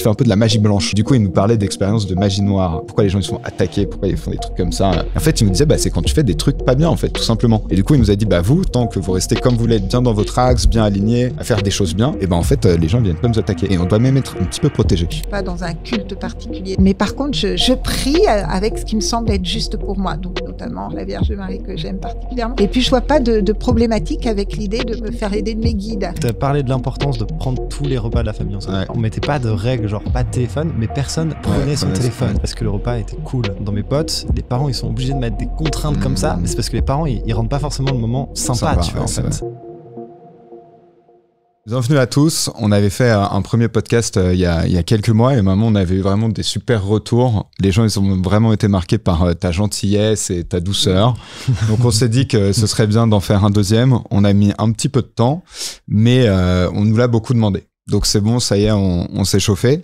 fait un peu de la magie blanche. Du coup, il nous parlait d'expériences de magie noire. Pourquoi les gens ils sont attaqués, pourquoi ils font des trucs comme ça. En fait, il nous disait, c'est quand tu fais des trucs pas bien, en fait, tout simplement. Et du coup, il nous a dit, vous, tant que vous restez comme vous l'êtes, bien dans votre axe, bien aligné, à faire des choses bien, et en fait, les gens viennent pas nous attaquer. Et on doit même être un petit peu protégé. Je suis pas dans un culte particulier. Mais par contre, je prie avec ce qui me semble être juste pour moi. Donc, notamment la Vierge Marie que j'aime particulièrement. Et puis, je vois pas de problématique avec l'idée de me faire aider de mes guides. Tu as parlé de l'importance de prendre tous les repas de la famille ensemble. Ouais. On mettait pas de règles, genre pas de téléphone, mais personne prenait son téléphone parce que le repas était cool. Dans mes potes, les parents, ils sont obligés de mettre des contraintes comme ça, mais c'est parce que les parents, ils rendent pas forcément le moment sympa, tu vois, en fait. Bienvenue à tous. On avait fait un premier podcast il y a quelques mois et maintenant on avait eu vraiment des super retours. Les gens ils ont vraiment été marqués par ta gentillesse et ta douceur. Donc on s'est dit que ce serait bien d'en faire un deuxième. On a mis un petit peu de temps, mais on nous l'a beaucoup demandé. Donc c'est bon, ça y est, on s'est chauffé.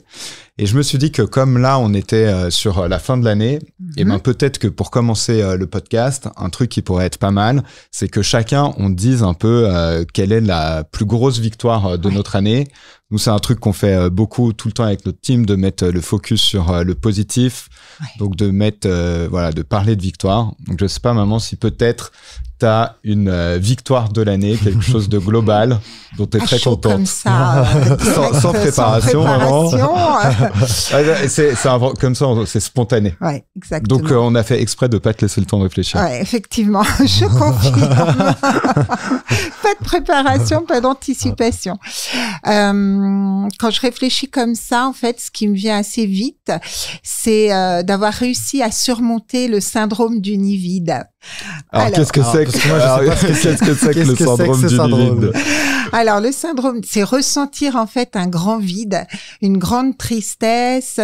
Et je me suis dit que comme là, on était sur la fin de l'année, et peut-être que pour commencer le podcast, un truc qui pourrait être pas mal, c'est que chacun, on dise un peu quelle est la plus grosse victoire de notre année. Nous, c'est un truc qu'on fait beaucoup tout le temps avec notre team, de mettre le focus sur le positif. Ouais. Donc de mettre, de parler de victoire. Donc je sais pas, maman, si peut-être t'as une victoire de l'année, quelque chose de global dont t'es très contente. Comme ça, sans préparation, vraiment. Comme ça, c'est spontané. Ouais, exactement. Donc on a fait exprès de pas te laisser le temps de réfléchir. Ouais, effectivement, je confirme. Pas de préparation, pas d'anticipation. Quand je réfléchis comme ça, en fait, ce qui me vient assez vite, c'est d'avoir réussi à surmonter le syndrome du nid vide. Alors qu'est-ce que c'est que le syndrome du nid vide? Alors, le syndrome, c'est ressentir en fait un grand vide, une grande tristesse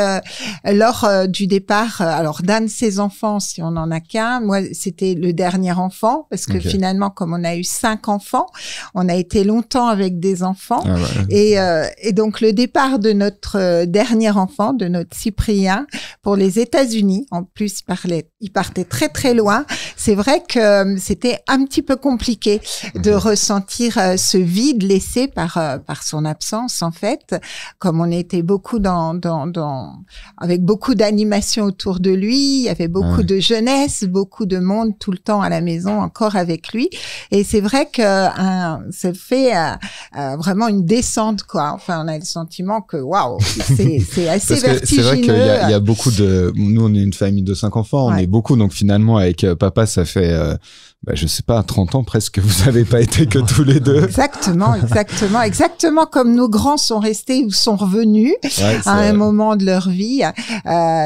lors du départ d'un de ses enfants, si on n'en a qu'un. Moi, c'était le dernier enfant, parce que finalement, comme on a eu 5 enfants, on a été longtemps avec des enfants. Ah ouais. Et donc, le départ de notre dernier enfant, de notre Cyprien, pour les États-Unis, en plus, il partait très, très loin. C'est vrai que c'était un petit peu compliqué de ressentir ce vide laissé par son absence, en fait. Comme on était beaucoup avec beaucoup d'animation autour de lui, il y avait beaucoup de jeunesse, beaucoup de monde tout le temps à la maison, encore avec lui. Et c'est vrai que ça fait vraiment une descente, quoi. Enfin, on a le sentiment que, waouh, c'est assez vertigineux. C'est vrai qu'il y a beaucoup nous, on est une famille de 5 enfants, on est beaucoup, donc finalement, avec papa, ça fait, je sais pas, 30 ans presque que vous n'avez pas été que tous les deux. Exactement comme nos grands sont restés ou sont revenus à un moment de leur vie.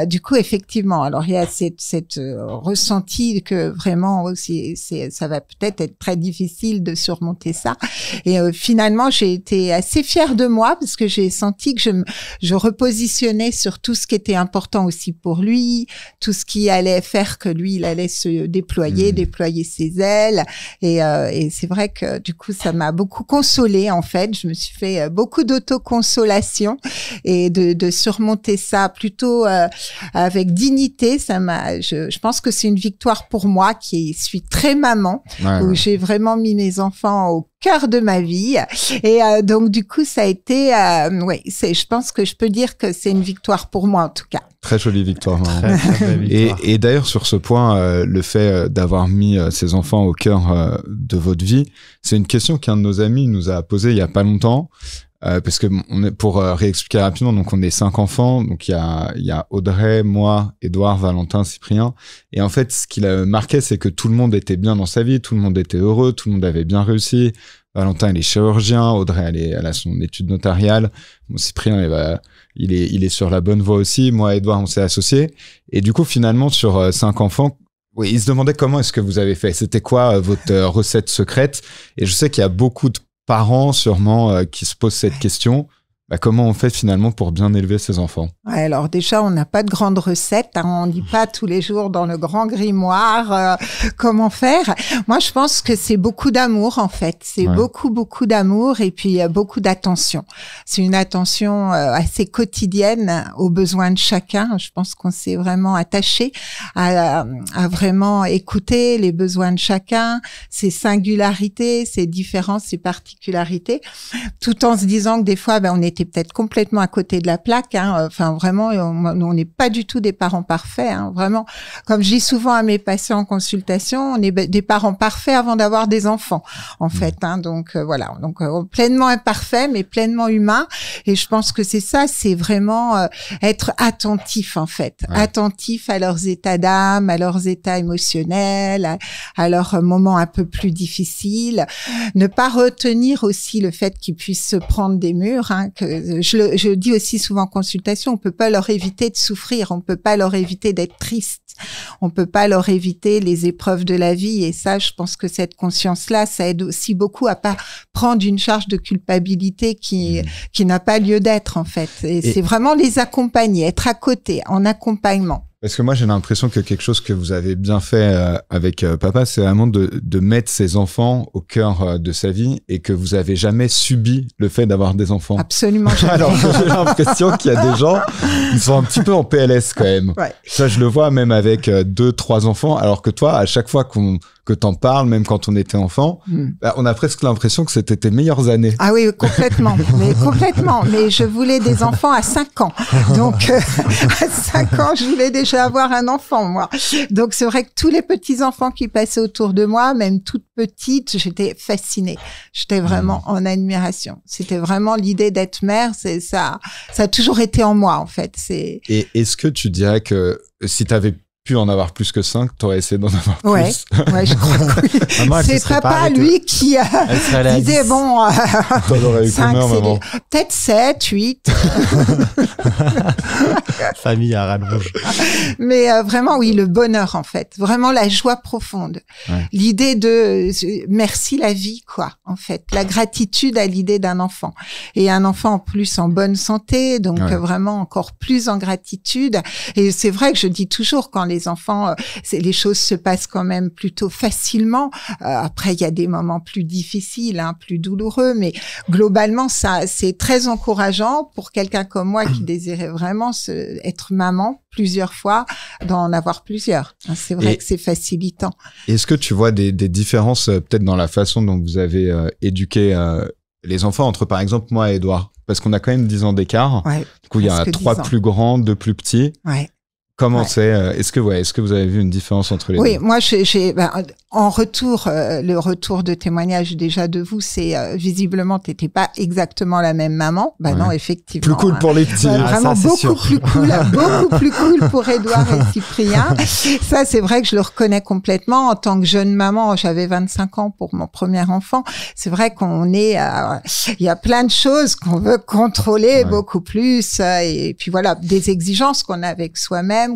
Du coup, effectivement, alors il y a cette ressenti que vraiment aussi, ça va peut-être être très difficile de surmonter ça. Et finalement, j'ai été assez fière de moi parce que j'ai senti que je repositionnais sur tout ce qui était important aussi pour lui, tout ce qui allait faire que lui, il allait se déployer ses ailes. Et c'est vrai que du coup, ça m'a beaucoup consolée, en fait. Je me suis fait beaucoup d'autoconsolation et de surmonter ça plutôt avec dignité. Je pense que c'est une victoire pour moi qui suis très maman, où j'ai vraiment mis mes enfants au cœur de ma vie. Et donc, du coup, ça a été... je pense que je peux dire que c'est une victoire pour moi, en tout cas. Très jolie victoire. Très belle victoire. Et d'ailleurs, sur ce point, le fait d'avoir mis ses enfants au cœur de votre vie, c'est une question qu'un de nos amis nous a posée il y a pas longtemps. Parce que pour réexpliquer rapidement, donc on est 5 enfants, donc il y a Audrey, moi, Édouard, Valentin, Cyprien, et en fait ce qui l'a marqué, c'est que tout le monde était bien dans sa vie, tout le monde était heureux, tout le monde avait bien réussi. Valentin, il est chirurgien, Audrey, elle a son étude notariale, mon Cyprien, il est sur la bonne voie aussi, moi, Édouard, on s'est associés, et du coup finalement sur 5 enfants, ils se demandaient comment est-ce que vous avez fait, c'était quoi votre recette secrète, et je sais qu'il y a beaucoup de parents sûrement qui se posent cette question. Comment on fait finalement pour bien élever ses enfants? Alors déjà, on n'a pas de grande recette. On ne lit pas tous les jours dans le grand grimoire comment faire. Moi, je pense que c'est beaucoup d'amour, en fait. C'est beaucoup d'amour et puis beaucoup d'attention. C'est une attention assez quotidienne aux besoins de chacun. Je pense qu'on s'est vraiment attaché à vraiment écouter les besoins de chacun, ses singularités, ses différences, ses particularités, tout en se disant que des fois, on était j'étais peut-être complètement à côté de la plaque. Hein. Enfin, vraiment, on n'est pas du tout des parents parfaits. Hein. Vraiment, comme je dis souvent à mes patients en consultation, on est des parents parfaits avant d'avoir des enfants, en fait. Hein. Donc voilà, donc pleinement imparfaits, mais pleinement humains. Et je pense que c'est ça, c'est vraiment être attentif, en fait, attentif à leurs états d'âme, à leurs états émotionnels, à leurs moments un peu plus difficiles. Ne pas retenir aussi le fait qu'ils puissent se prendre des murs. Hein, que je dis aussi souvent en consultation, on peut pas leur éviter de souffrir, on peut pas leur éviter d'être triste, on peut pas leur éviter les épreuves de la vie. Et ça, je pense que cette conscience-là, ça aide aussi beaucoup à pas prendre une charge de culpabilité qui n'a pas lieu d'être, en fait. Et c'est vraiment les accompagner, être à côté, en accompagnement. Parce que moi, j'ai l'impression que quelque chose que vous avez bien fait avec papa, c'est vraiment de mettre ses enfants au cœur de sa vie et que vous avez jamais subi le fait d'avoir des enfants. Absolument jamais. Alors, j'ai l'impression qu'il y a des gens, ils sont un petit peu en PLS quand même. Ouais. Ça, je le vois même avec 2-3 enfants, alors que toi, à chaque fois que t'en parles, même quand on était enfant, bah, on a presque l'impression que c'était tes meilleures années. Ah oui, complètement. Mais je voulais des enfants à 5 ans. Donc, à 5 ans, je voulais déjà avoir un enfant, moi. Donc, c'est vrai que tous les petits-enfants qui passaient autour de moi, même toute petite, j'étais fascinée. J'étais vraiment en admiration. C'était vraiment l'idée d'être mère, ça a toujours été en moi, en fait. Et est-ce que tu dirais que si t'avais pu en avoir plus que 5, t'aurais essayé d'en avoir plus. Ouais, je crois que oui. C'est papa, lui, qui disait, bon, t'en aurais eu combien, maman? Peut-être 7, 8. Famille à rallonge. Mais vraiment, oui, le bonheur, en fait. Vraiment la joie profonde. Ouais. L'idée de merci la vie, quoi, en fait. La gratitude à l'idée d'un enfant. Et un enfant, en plus, en bonne santé, donc vraiment encore plus en gratitude. Et c'est vrai que je dis toujours, quand les enfants, les choses se passent quand même plutôt facilement. Après, il y a des moments plus difficiles, hein, plus douloureux, mais globalement, ça, c'est très encourageant pour quelqu'un comme moi qui désirait vraiment être maman plusieurs fois, d'en avoir plusieurs. C'est vrai que c'est facilitant. Est-ce que tu vois des différences peut-être dans la façon dont vous avez éduqué les enfants entre, par exemple, moi et Edouard? Parce qu'on a quand même 10 ans d'écart. Ouais, du coup, il y a 3 plus grands, 2 plus petits. Ouais. Comment c'est? Est-ce que vous avez vu une différence entre les deux? Oui, moi, en retour, le retour de témoignage déjà de vous, c'est visiblement, t'étais pas exactement la même maman. Non, effectivement. Plus cool pour les petits. Vraiment ça, beaucoup plus cool, beaucoup plus cool pour Edouard et Cyprien. Ça, c'est vrai que je le reconnais complètement. En tant que jeune maman, j'avais 25 ans pour mon premier enfant. C'est vrai qu'on est, il y a plein de choses qu'on veut contrôler beaucoup plus. Et puis voilà, des exigences qu'on a avec soi-même.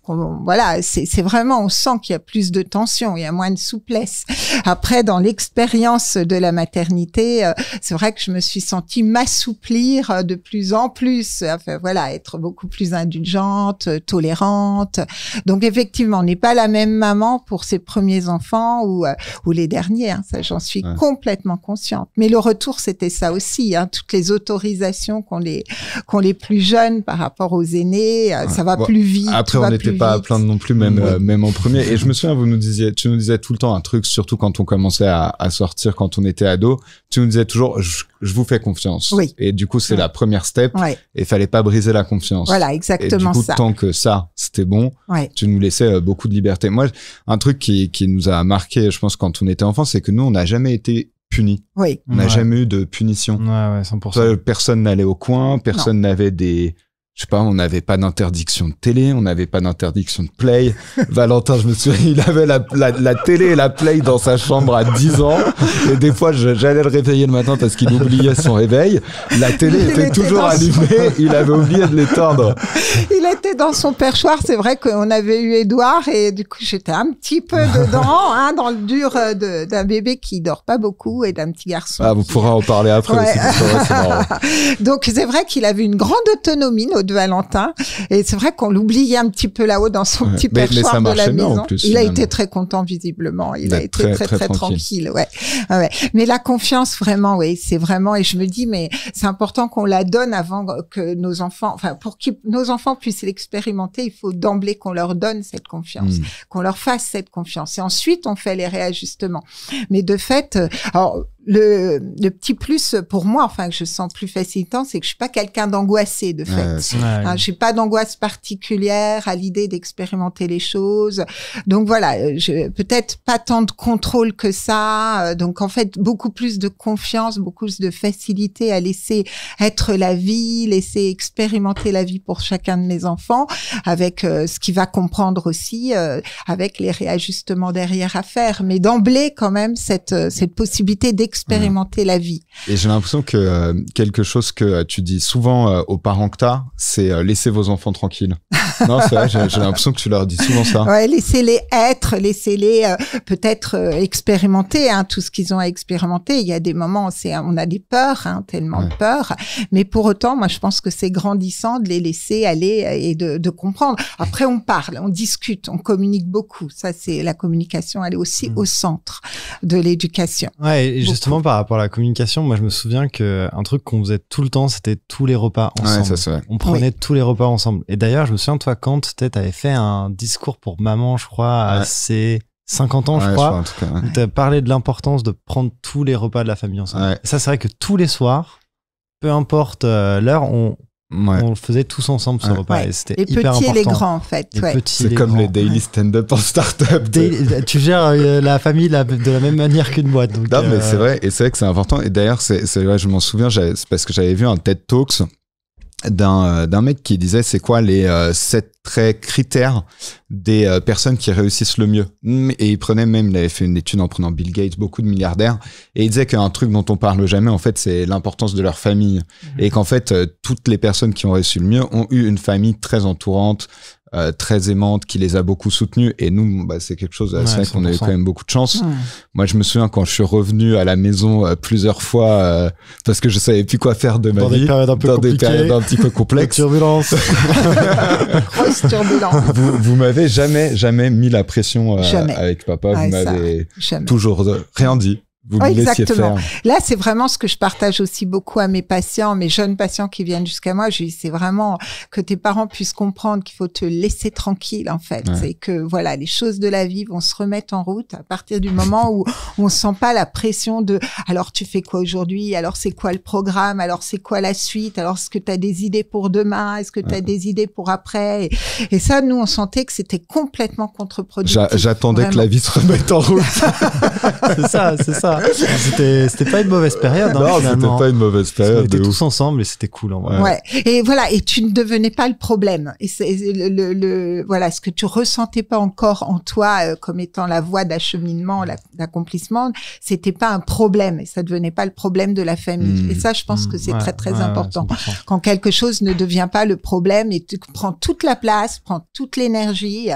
Voilà, c'est vraiment, on sent qu'il y a plus de tension, il y a moins de souplesse. Après, dans l'expérience de la maternité, c'est vrai que je me suis sentie m'assouplir de plus en plus. Enfin, voilà, être beaucoup plus indulgente, tolérante. Donc, effectivement, on n'est pas la même maman pour ses premiers enfants ou les derniers. Hein, ça, j'en suis complètement consciente. Mais le retour, c'était ça aussi. Hein, toutes les autorisations qu'ont les plus jeunes par rapport aux aînés, ça va plus vite. Après, on n'était pas à plaindre non plus, même en premier. Et je me souviens, tu nous disais tout le temps un truc, surtout quand on commençait à sortir, quand on était ado. Tu nous disais toujours, je vous fais confiance. Oui. Et du coup, c'est la première step. Ouais. Et fallait pas briser la confiance. Voilà, exactement ça. Et du coup, tant que ça, c'était bon, tu nous laissais beaucoup de liberté. Moi, un truc qui nous a marqué, je pense, quand on était enfant, c'est que nous, on n'a jamais été punis. Oui. On n'a jamais eu de punition. Ouais, 100%. Personne n'allait au coin, personne n'avait des... Je sais pas, on n'avait pas d'interdiction de télé, on n'avait pas d'interdiction de play. Valentin, je me souviens, il avait la télé et la play dans sa chambre à 10 ans. Et des fois, j'allais le réveiller le matin parce qu'il oubliait son réveil. La télé était toujours allumée, il avait oublié de l'éteindre. Il était dans son perchoir. C'est vrai qu'on avait eu Edouard et du coup, j'étais un petit peu dedans, hein, dans le dur d'un bébé qui dort pas beaucoup et d'un petit garçon. Ah, vous pourrez en parler après aussi. C'est marrant. Donc, c'est vrai qu'il avait une grande autonomie, de Valentin, et c'est vrai qu'on l'oubliait un petit peu là-haut dans son petit perchoir de la maison. En plus, il a été très content visiblement, il a été très tranquille. Ouais. Mais la confiance vraiment, c'est vraiment, et je me dis, mais c'est important qu'on la donne avant que nos enfants, enfin pour que nos enfants puissent l'expérimenter, il faut d'emblée qu'on leur donne cette confiance, qu'on leur fasse cette confiance, et ensuite on fait les réajustements. Mais de fait, alors le petit plus pour moi, enfin que je sens plus facilitant, c'est que je suis pas quelqu'un d'angoissé de fait. Je suis pas d'angoisse particulière à l'idée d'expérimenter les choses. Donc voilà, peut-être pas tant de contrôle que ça. Donc en fait, beaucoup plus de confiance, beaucoup plus de facilité à laisser être la vie, laisser expérimenter la vie pour chacun de mes enfants, avec ce qu'il va comprendre aussi, avec les réajustements derrière à faire. Mais d'emblée quand même cette possibilité d'expérimenter la vie. Et j'ai l'impression que quelque chose que tu dis souvent aux parents que t'as, c'est laissez vos enfants tranquilles. Non, c'est vrai, j'ai l'impression que tu leur dis souvent ça. Ouais, laissez-les être, laissez-les peut-être expérimenter tout ce qu'ils ont à expérimenter. Il y a des moments où on a des peurs, tellement de peurs. Mais pour autant, moi, je pense que c'est grandissant de les laisser aller et de comprendre. Après, on parle, on discute, on communique beaucoup. Ça, c'est la communication, elle est aussi au centre de l'éducation. Ouais, et justement, par rapport à la communication, moi, je me souviens qu'un truc qu'on faisait tout le temps, c'était tous les repas ensemble. Ouais, ça, c'est vrai. On prenait tous les repas ensemble. Et d'ailleurs, je me souviens, toi, quand tu avais fait un discours pour maman, je crois, à ses 50 ans, je crois, où tu as parlé de l'importance de prendre tous les repas de la famille ensemble. Ouais. Et ça, c'est vrai que tous les soirs, peu importe l'heure, on le faisait tous ensemble ce repas. Et c'était hyper important. Les petits et les grands, en fait. C'est comme les daily stand-up en start-up. Tu gères la famille de la même manière qu'une boîte. Donc, non, mais c'est vrai. Et c'est vrai que c'est important. Et d'ailleurs, c'est vrai, je m'en souviens, c'est parce que j'avais vu un TED Talks d'un mec qui disait c'est quoi les 7 critères des personnes qui réussissent le mieux. Et il avait fait une étude en prenant Bill Gates, beaucoup de milliardaires, et il disait qu'un truc dont on parle jamais, en fait, c'est l'importance de leur famille. Et qu'en fait, toutes les personnes qui ont réussi le mieux ont eu une famille très entourante, très aimante, qui les a beaucoup soutenus. Et nous, c'est quelque chose, c'est vrai qu'on a eu quand même beaucoup de chance. Moi, je me souviens quand je suis revenu à la maison plusieurs fois parce que je savais plus quoi faire de ma vie. Dans des périodes un petit peu complexes. Turbulence. Grosse turbulence. Vous m'avez jamais mis la pression avec papa. Vous m'avez toujours rien dit. Vous me laissiez faire. Là, c'est vraiment ce que je partage aussi beaucoup à mes patients, mes jeunes patients qui viennent jusqu'à moi. Je dis, c'est vraiment que tes parents puissent comprendre qu'il faut te laisser tranquille, en fait. C'est que, voilà, les choses de la vie vont se remettre en route à partir du moment où on sent pas la pression de, alors tu fais quoi aujourd'hui? Alors c'est quoi le programme? Alors c'est quoi la suite? Alors est-ce que tu as des idées pour demain? Est-ce que tu as des idées pour après? Et ça, nous, on sentait que c'était complètement contre-productif. J'attendais vraiment que la vie se remette en route. c'est ça. C'était pas une mauvaise période. Non, c'était pas une mauvaise période. On était tous ensemble et c'était cool. En vrai. Ouais. Et voilà. Et tu ne devenais pas le problème. Et c'est voilà, ce que tu ressentais pas encore en toi comme étant la voie d'acheminement, d'accomplissement, c'était pas un problème. Et ça devenait pas le problème de la famille. Et ça, je pense que c'est très important. 100%. Quand quelque chose ne devient pas le problème et tu prends toute la place, prends toute l'énergie.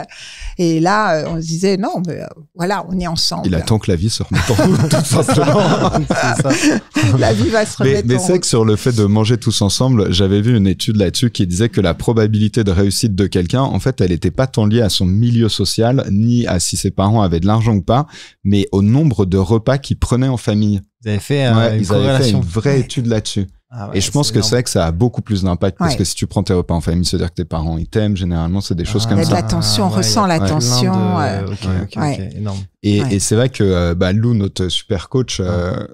Et là, on se disait non, mais voilà, on est ensemble. Il attend que la vie se remette en route. Simplement. C'est ça. La vie va se remettre mais c'est que sur le fait de manger tous ensemble, j'avais vu une étude là-dessus qui disait que la probabilité de réussite de quelqu'un, en fait, elle n'était pas tant liée à son milieu social, ni à si ses parents avaient de l'argent ou pas, mais au nombre de repas qu'ils prenaient en famille. Ils avaient fait, ils avaient fait une vraie étude là-dessus. Et je pense que c'est vrai que ça a beaucoup plus d'impact parce que si tu prends tes repas en famille, c'est-à-dire que tes parents ils t'aiment, généralement c'est des choses comme ça. Il y a de l'attention, on ressent l'attention. Ok, énorme. Et c'est vrai que Lou, notre super coach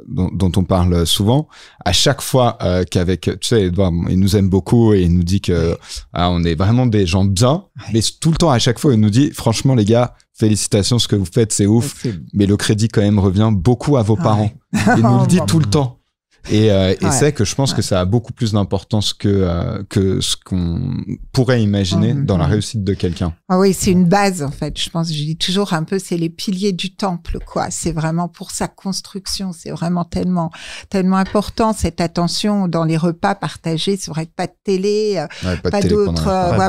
dont on parle souvent, à chaque fois qu'avec, tu sais, Edouard, il nous aime beaucoup et il nous dit que on est vraiment des gens bien, mais tout le temps à chaque fois il nous dit franchement les gars, félicitations, ce que vous faites c'est ouf, mais le crédit quand même revient beaucoup à vos parents. Il nous le dit tout le temps. Et c'est que je pense que ça a beaucoup plus d'importance que ce qu'on pourrait imaginer dans la réussite de quelqu'un. Ah oui, c'est une base en fait. Je pense, je dis toujours un peu, c'est les piliers du temple, quoi. C'est vraiment pour sa construction. C'est vraiment tellement important cette attention dans les repas partagés. C'est vrai que pas de télé, pas d'autres,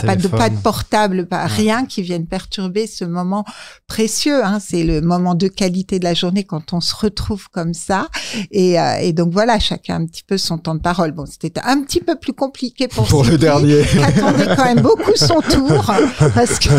pas de portable, rien qui vienne perturber ce moment précieux. Hein. C'est le moment de qualité de la journée quand on se retrouve comme ça. Et donc voilà. Chacun un petit peu son temps de parole. Bon, c'était un petit peu plus compliqué pour le dernier. Qui attendait quand même beaucoup son tour parce que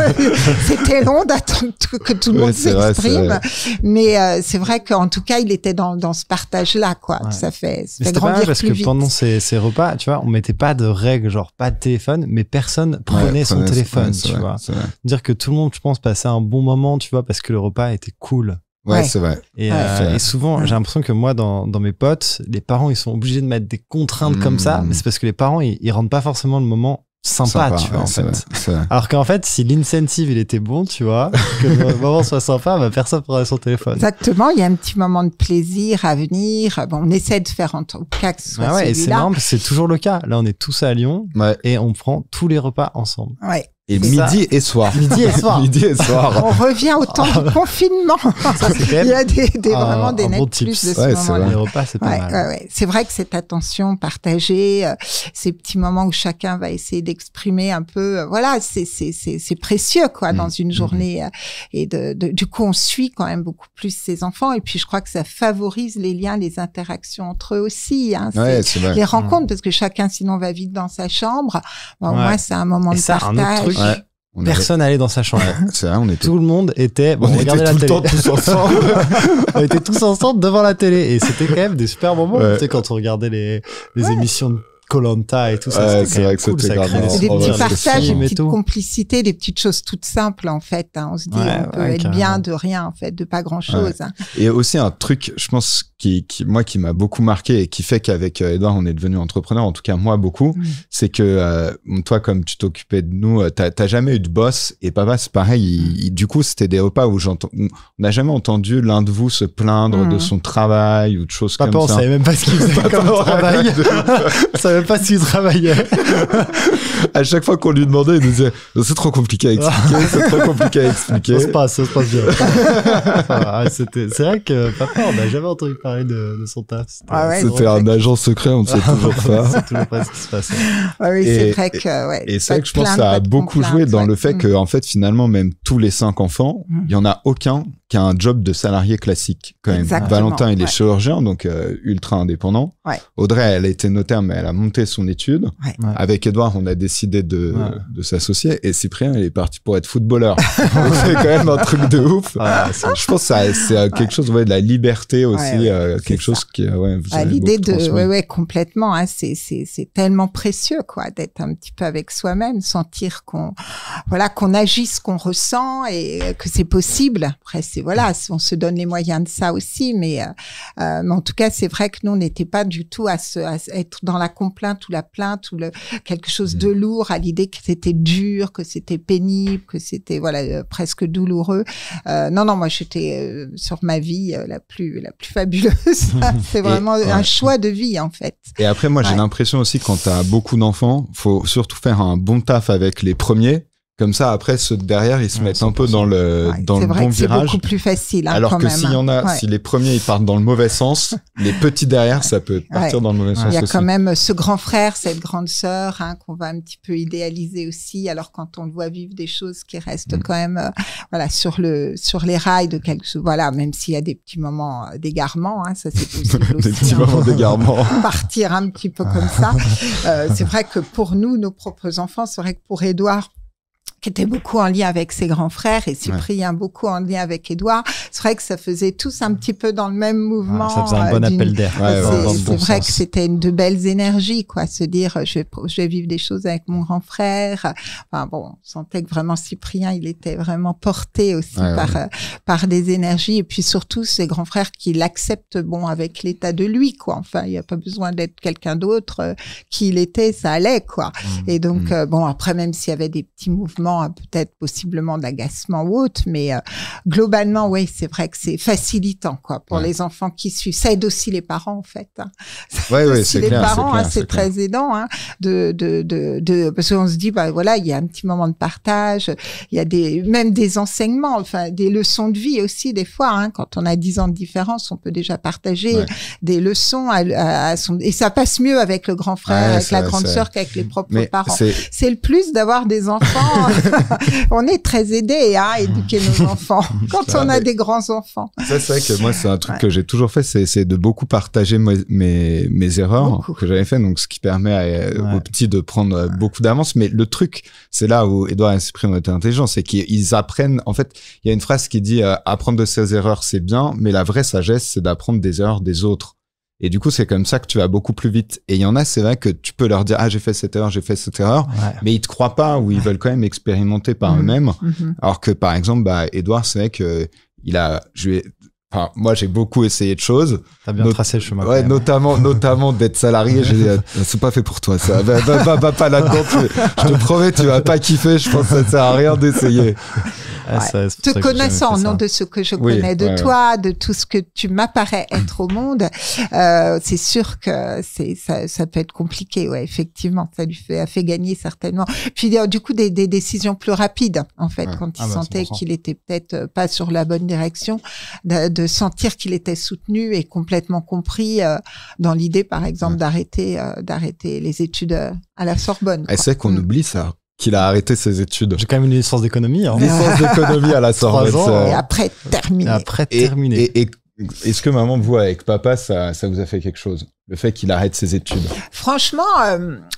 c'était long d'attendre que tout le monde s'exprime. Mais c'est vrai qu'en tout cas, il était dans ce partage-là, quoi. Ouais. Ça fait grandir plus parce que pendant ces repas, tu vois, on mettait pas de règles, genre pas de téléphone, mais personne prenait son téléphone, tu vois. Dire que tout le monde, je pense, passait un bon moment, tu vois, parce que le repas était cool. Ouais, c'est vrai. Et souvent, j'ai l'impression que moi, dans mes potes, les parents, ils sont obligés de mettre des contraintes comme ça, mais c'est parce que les parents, ils rendent pas forcément le moment sympa, tu vois, en fait. Vrai. Alors qu'en fait, si l'incentive, il était bon, tu vois, que le moment soit sympa, bah, personne prendrait son téléphone. Exactement, il y a un petit moment de plaisir à venir. Bon, on essaie de faire en tout cas que ce soit celui-là. Et c'est marrant, parce que c'est toujours le cas. Là, on est tous à Lyon et on prend tous les repas ensemble. Ouais. Et midi et soir. Midi et soir. Midi et soir. On revient au temps du confinement. Ça, c'est quand même il y a vraiment des nets bon plus de ce ouais, moment-là. Les repas, c'est pas mal. Ouais. C'est vrai que cette attention partagée, ces petits moments où chacun va essayer d'exprimer un peu, voilà, c'est précieux, quoi, dans une journée. Et du coup, on suit quand même beaucoup plus ses enfants. Et puis, je crois que ça favorise les liens, les interactions entre eux aussi. Hein. Ouais, c'est vrai. Les rencontres, parce que chacun, sinon, va vite dans sa chambre. Bon, moi, c'est un moment de partage. Personne allait dans sa chambre. C'est vrai, tout le monde était. On regardait la télé. Tous ensemble. On était tous ensemble devant la télé. Et c'était quand même des super moments. Tu sais, quand on regardait les émissions de Koh-Lanta et tout ça, c'est vrai que cool, c'était des petits partages, des petites complicités, des petites choses toutes simples en fait. Hein. On se dit on peut être bien de rien en fait, de pas grand chose. Hein. Et aussi un truc, je pense qui m'a beaucoup marqué et qui fait qu'avec Edouard on est devenu entrepreneur, en tout cas moi beaucoup, c'est que toi comme tu t'occupais de nous, t'as jamais eu de boss et papa c'est pareil. Du coup c'était des repas où on n'a jamais entendu l'un de vous se plaindre de son travail ou de choses papa, comme ça. On savait même pas ce qu'il faisait comme travail. On savait pas s'il travaillait. À chaque fois qu'on lui demandait, il nous disait c'est trop compliqué à expliquer, Ça se passe bien. C'est vrai que papa, on n'a jamais entendu parler de son taf. C'était un agent secret, on ne sait toujours pas. C'est toujours pas ce qui se passe. C'est vrai que et c'est vrai que je pense que ça a beaucoup joué dans le fait que en fait finalement même tous les 5 enfants, il y en a aucun qui a un job de salarié classique quand même. Exactement, Valentin il est chirurgien donc ultra indépendant. Audrey elle a été notaire mais elle a monté son étude. Avec Edouard on a décidé de s'associer et Cyprien il est parti pour être footballeur. Donc c'est quand même un truc de ouf. Je pense que c'est quelque chose de la liberté aussi, quelque chose qui l'idée de complètement hein, c'est tellement précieux quoi d'être un petit peu avec soi-même, sentir qu'on agit ce qu'on ressent et que c'est possible. Après on se donne les moyens de ça aussi, mais en tout cas c'est vrai que nous on n'était pas du tout à être dans la complainte ou la plainte ou quelque chose de lourd, à l'idée que c'était dur, que c'était pénible, que c'était presque douloureux. Non, moi j'étais sur ma vie la plus fabuleuse. C'est vraiment un choix de vie en fait. Et après moi j'ai l'impression aussi quand t'as beaucoup d'enfants, faut surtout faire un bon taf avec les premiers. Comme ça, après, ceux de derrière, ils se mettent un peu dans le bon virage. C'est beaucoup plus facile. Hein, alors que s'il y en a, si les premiers, ils partent dans le mauvais sens, les petits derrière, ça peut partir dans le mauvais sens aussi. Il y a quand même ce grand frère, cette grande sœur, hein, qu'on va un petit peu idéaliser aussi. Alors quand on le voit vivre des choses qui restent quand même, sur les rails de quelque chose. Voilà, même s'il y a des petits moments d'égarement, hein, ça c'est possible aussi. Des petits moments d'égarement. Partir un petit peu comme ça. C'est vrai que pour nous, nos propres enfants, c'est vrai que pour Edouard, qui était beaucoup en lien avec ses grands frères et Cyprien beaucoup en lien avec Édouard. C'est vrai que ça faisait tous un petit peu dans le même mouvement. Ça faisait un bon appel d'air. C'est vrai que c'était de belles énergies, quoi. Se dire, je vais vivre des choses avec mon grand frère. Enfin bon, on sentait que vraiment Cyprien, il était vraiment porté aussi par des énergies et puis surtout ses grands frères qui l'acceptent, avec l'état de lui, quoi. Enfin, il n'y a pas besoin d'être quelqu'un d'autre. Qui il était, ça allait, quoi. Et donc, après, même s'il y avait des petits mouvements, peut-être possiblement d'agacement ou autre, mais globalement, c'est vrai que c'est facilitant, quoi, pour les enfants qui suivent. Ça aide aussi les parents, en fait. Hein. C'est les clair. Parents, c'est très aidant, hein, parce qu'on se dit, il y a un petit moment de partage, il y a même des enseignements, enfin, des leçons de vie aussi, des fois, hein, quand on a 10 ans de différence, on peut déjà partager des leçons et ça passe mieux avec le grand frère, avec la grande sœur qu'avec les propres parents. C'est le plus d'avoir des enfants. On est très aidés à éduquer nos enfants quand on a des grands enfants. Ça, c'est vrai que moi, c'est un truc que j'ai toujours fait, c'est de beaucoup partager mes erreurs que j'avais fait, donc ce qui permet aux petits de prendre beaucoup d'avance. Mais le truc, c'est là où Edouard et Cyprien ont été intelligents, c'est qu'ils apprennent. En fait, il y a une phrase qui dit apprendre de ses erreurs, c'est bien, mais la vraie sagesse, c'est d'apprendre des erreurs des autres. Et du coup, c'est comme ça que tu vas beaucoup plus vite. Et il y en a, c'est vrai que tu peux leur dire, j'ai fait cette erreur, mais ils te croient pas ou ils veulent quand même expérimenter par eux-mêmes. Alors que, par exemple, Edouard, c'est vrai que enfin, moi, j'ai beaucoup essayé de choses. T'as bien tracé le chemin. Ouais, notamment d'être salarié. J'ai dit, c'est pas fait pour toi, ça. Va pas là-dedans. Je te promets, tu vas pas kiffer. Je pense que ça sert à rien d'essayer. Ouais. Te connaissant, non, de ce que je connais de toi, de tout ce que tu m'apparais être au monde, c'est sûr que ça peut être compliqué, ouais, effectivement. Ça lui a fait gagner certainement. Puis du coup, des décisions plus rapides, en fait, quand il sentait qu'il était peut-être pas sur la bonne direction, de sentir qu'il était soutenu et complètement compris dans l'idée, par exemple, d'arrêter les études à la Sorbonne. Et c'est qu'on oublie ça. Qu'il a arrêté ses études. J'ai quand même une licence d'économie. Hein. Licence d'économie à la Sorbonne. Et après, terminé. Et est-ce que maman, vous, avec papa, ça vous a fait quelque chose? Le fait qu'il arrête ses études? Franchement,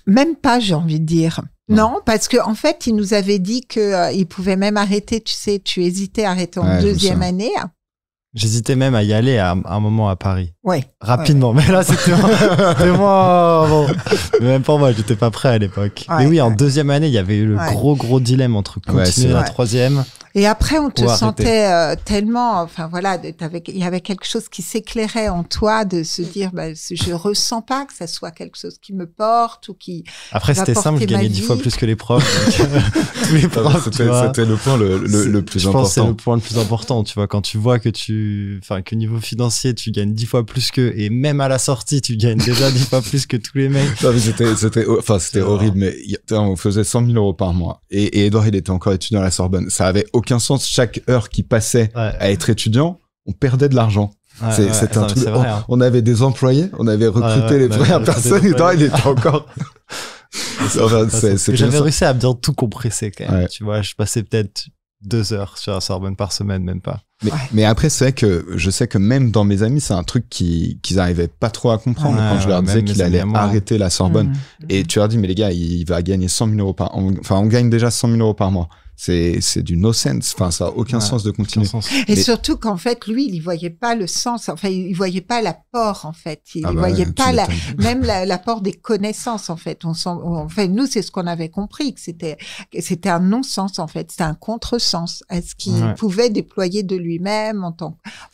même pas, j'ai envie de dire. Non, parce que en fait, il nous avait dit que il pouvait même arrêter, tu sais, tu hésitais à arrêter en deuxième année. J'hésitais même à y aller à un moment à Paris. Ouais. Rapidement. Ouais. Mais là, c'était moi. Bon. Mais même pour moi, j'étais pas prêt à l'époque. Ouais, mais oui, en deuxième année, il y avait eu le gros dilemme entre continuer la troisième. Et après, on te sentait tellement, enfin voilà, il y avait quelque chose qui s'éclairait en toi de se dire, je ressens pas que ça soit quelque chose qui me porte ou qui. Après, c'était simple, je gagnais 10 fois plus que les profs. Tous les profs, c'était le point le plus important. Je pense que c'est le point le plus important, tu vois, quand tu vois que que niveau financier, tu gagnes 10 fois plus qu'eux, et même à la sortie, tu gagnes déjà 10 fois plus que tous les mecs. Non, mais c'était horrible, mais on faisait 100 000 euros par mois. Et Edouard, il était encore étudiant à la Sorbonne. Ça avait aucun sens. Chaque heure qui passait à être étudiant, on perdait de l'argent. C'était un truc. Vrai, hein. On avait des employés, on avait recruté les premières personnes. Edouard, il était encore. J'avais réussi à bien tout compresser quand même. Tu vois, je passais peut-être 2 heures sur la Sorbonne par semaine, même pas. Mais après, c'est vrai que je sais que même dans mes amis, c'est un truc qu'ils n'arrivaient pas trop à comprendre quand je leur disais qu'il allait arrêter la Sorbonne. Et tu leur dis, mais les gars, il va gagner 100 000 euros par an. Enfin, on gagne déjà 100 000 euros par mois. C'est du no sense. Enfin, ça a aucun sens de continuer. Et surtout qu'en fait, lui, il voyait pas le sens. Enfin, il voyait pas l'apport, en fait. Il voyait pas même l'apport des connaissances, en fait. Nous, c'est ce qu'on avait compris, que c'était un non-sens, en fait. C'était un contresens à ce qu'il pouvait déployer de lui-même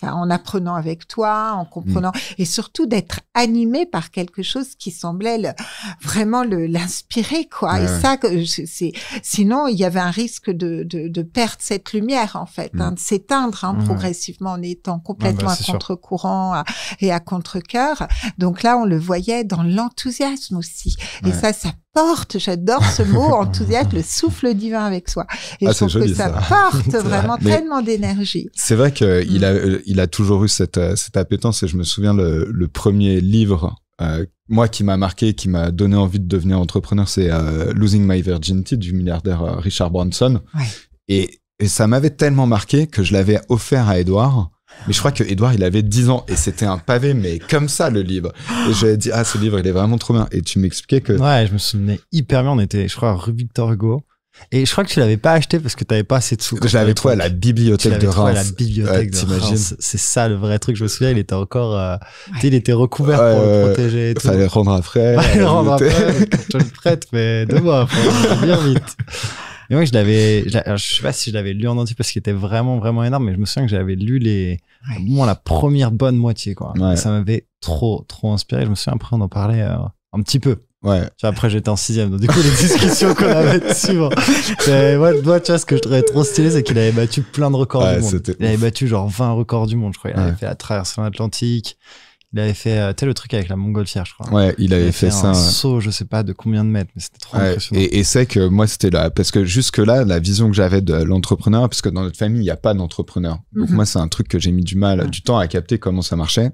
en apprenant avec toi, en comprenant, et surtout d'être animé par quelque chose qui semblait vraiment l'inspirer, quoi. Et ça, sinon, il y avait un risque de perdre cette lumière, en fait, de s'éteindre progressivement en étant complètement à contre-courant et à contre-cœur. Donc là, on le voyait dans l'enthousiasme aussi. Et ça porte, j'adore ce mot, enthousiasme, le souffle divin avec soi. Et je trouve que ça porte vraiment tellement d'énergie. C'est vrai qu'il a toujours eu cette appétence, et je me souviens le premier livre moi qui m'a marqué, qui m'a donné envie de devenir entrepreneur, c'est Losing My Virginity du milliardaire Richard Branson. Et ça m'avait tellement marqué que je l'avais offert à Edouard. Mais je crois que Edouard, il avait 10 ans et c'était un pavé, mais comme ça, le livre. Et j'avais dit, ce livre, il est vraiment trop bien. Et tu m'expliquais que... Ouais, je me souvenais hyper bien. On était, je crois, rue Victor Hugo. Et je crois que tu l'avais pas acheté parce que t'avais pas assez de sous. Je l'avais trouvé à la bibliothèque de Reims. À la bibliothèque de Reims. C'est ça le vrai truc. Je me souviens, il était encore, il était recouvert pour le protéger et tout. Fallait rendre après. Fallait rendre après. Je le prête, mais 2 mois, faut bien vite. Et moi, je sais pas si je l'avais lu en entier parce qu'il était vraiment, vraiment énorme, mais je me souviens que j'avais lu la première bonne moitié, quoi. Ça m'avait trop inspiré. Je me souviens, après, on en parlait un petit peu. Ouais. Après, j'étais en 6e. Donc, du coup, les discussions qu'on avait dessus, moi, tu vois, ce que je trouvais trop stylé, c'est qu'il avait battu plein de records du monde. Il avait battu genre 20 records du monde, je crois. Il avait fait la traversée de l'Atlantique. Il avait fait, le truc avec la montgolfière, je crois. Ouais, il avait fait ça. Un saut, je sais pas de combien de mètres, mais c'était trop impressionnant. Et c'est que moi, c'était là, parce que jusque-là, la vision que j'avais de l'entrepreneur, parce que dans notre famille, il n'y a pas d'entrepreneur. Donc moi, c'est un truc que j'ai mis du temps à capter comment ça marchait.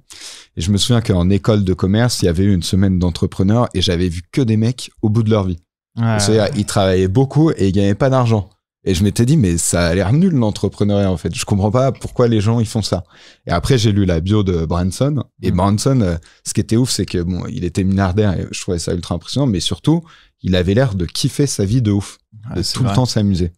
Et je me souviens qu'en école de commerce, il y avait eu une semaine d'entrepreneurs et j'avais vu que des mecs au bout de leur vie. C'est-à-dire, ils travaillaient beaucoup et ils gagnaient pas d'argent. Et je m'étais dit, mais ça a l'air nul l'entrepreneuriat en fait. Je comprends pas pourquoi les gens ils font ça. Et après j'ai lu la bio de Branson. Et Branson, ce qui était ouf, c'est que bon, il était milliardaire et je trouvais ça ultra impressionnant, mais surtout, il avait l'air de kiffer sa vie de ouf, de tout le temps s'amuser.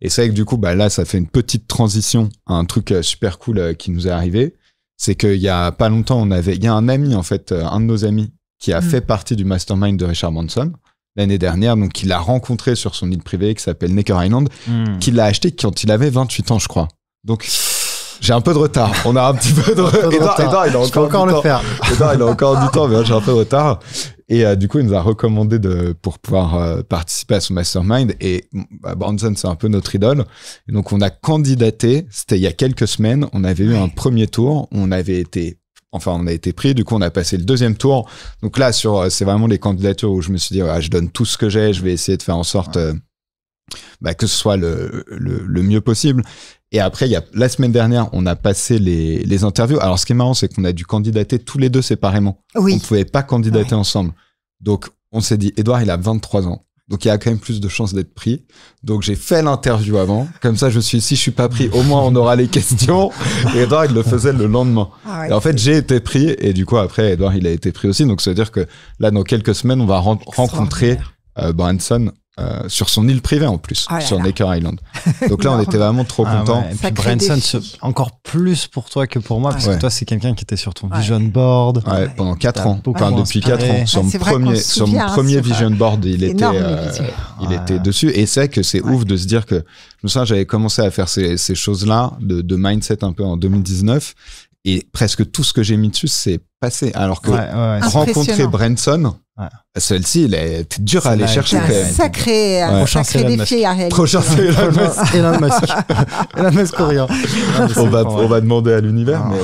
Et c'est vrai que du coup, là, ça fait une petite transition à un truc super cool qui nous est arrivé. C'est qu'il y a pas longtemps, il y a un ami en fait, un de nos amis qui a fait partie du mastermind de Richard Branson. L'année dernière, donc il l'a rencontré sur son île privée qui s'appelle Necker Island, qu'il l'a acheté quand il avait 28 ans, je crois. Donc J'ai un peu de retard. On a un petit peu de retard. Edouard, il a encore du temps. Edouard, il a encore du temps, mais moi, j'ai un peu de retard. Et du coup, il nous a recommandé pour pouvoir participer à son mastermind. Et Branson, c'est un peu notre idole. Et donc, on a candidaté. C'était il y a quelques semaines. On avait eu un premier tour. On a été pris. Du coup, on a passé le deuxième tour. Donc là, c'est vraiment les candidatures où je me suis dit, je donne tout ce que j'ai. Je vais essayer de faire en sorte que ce soit le mieux possible. Et après, la semaine dernière, on a passé les interviews. Alors, ce qui est marrant, c'est qu'on a dû candidater tous les deux séparément. Oui. On ne pouvait pas candidater ensemble. Donc, on s'est dit, Edouard, il a 23 ans. Donc, il y a quand même plus de chances d'être pris. Donc, j'ai fait l'interview avant. Comme ça, si je suis pas pris, au moins, on aura les questions. Et Edouard, il le faisait le lendemain. Et en fait, j'ai été pris. Et du coup, après, Edouard, il a été pris aussi. Donc, ça veut dire que là, dans quelques semaines, on va rencontrer Branson sur son île privée en plus, sur Necker Island. Donc là, on était vraiment trop contents. Et puis Branson, encore plus pour toi que pour moi, parce que toi, c'est quelqu'un qui était sur ton vision board. Pendant 4 ans. Depuis 4 ans. Sur mon premier vision board, il était dessus. Et c'est vrai que c'est ouf de se dire que, je me souviens, j'avais commencé à faire ces choses-là, de mindset un peu en 2019. Et presque tout ce que j'ai mis dessus, c'est passé. Alors que rencontrer Branson, celle-ci, elle est dure à aller chercher quand même. Sacré défi à réaliser. Prochain, c'est Elon Musk. Elon Musk courant. On va demander à l'univers, mais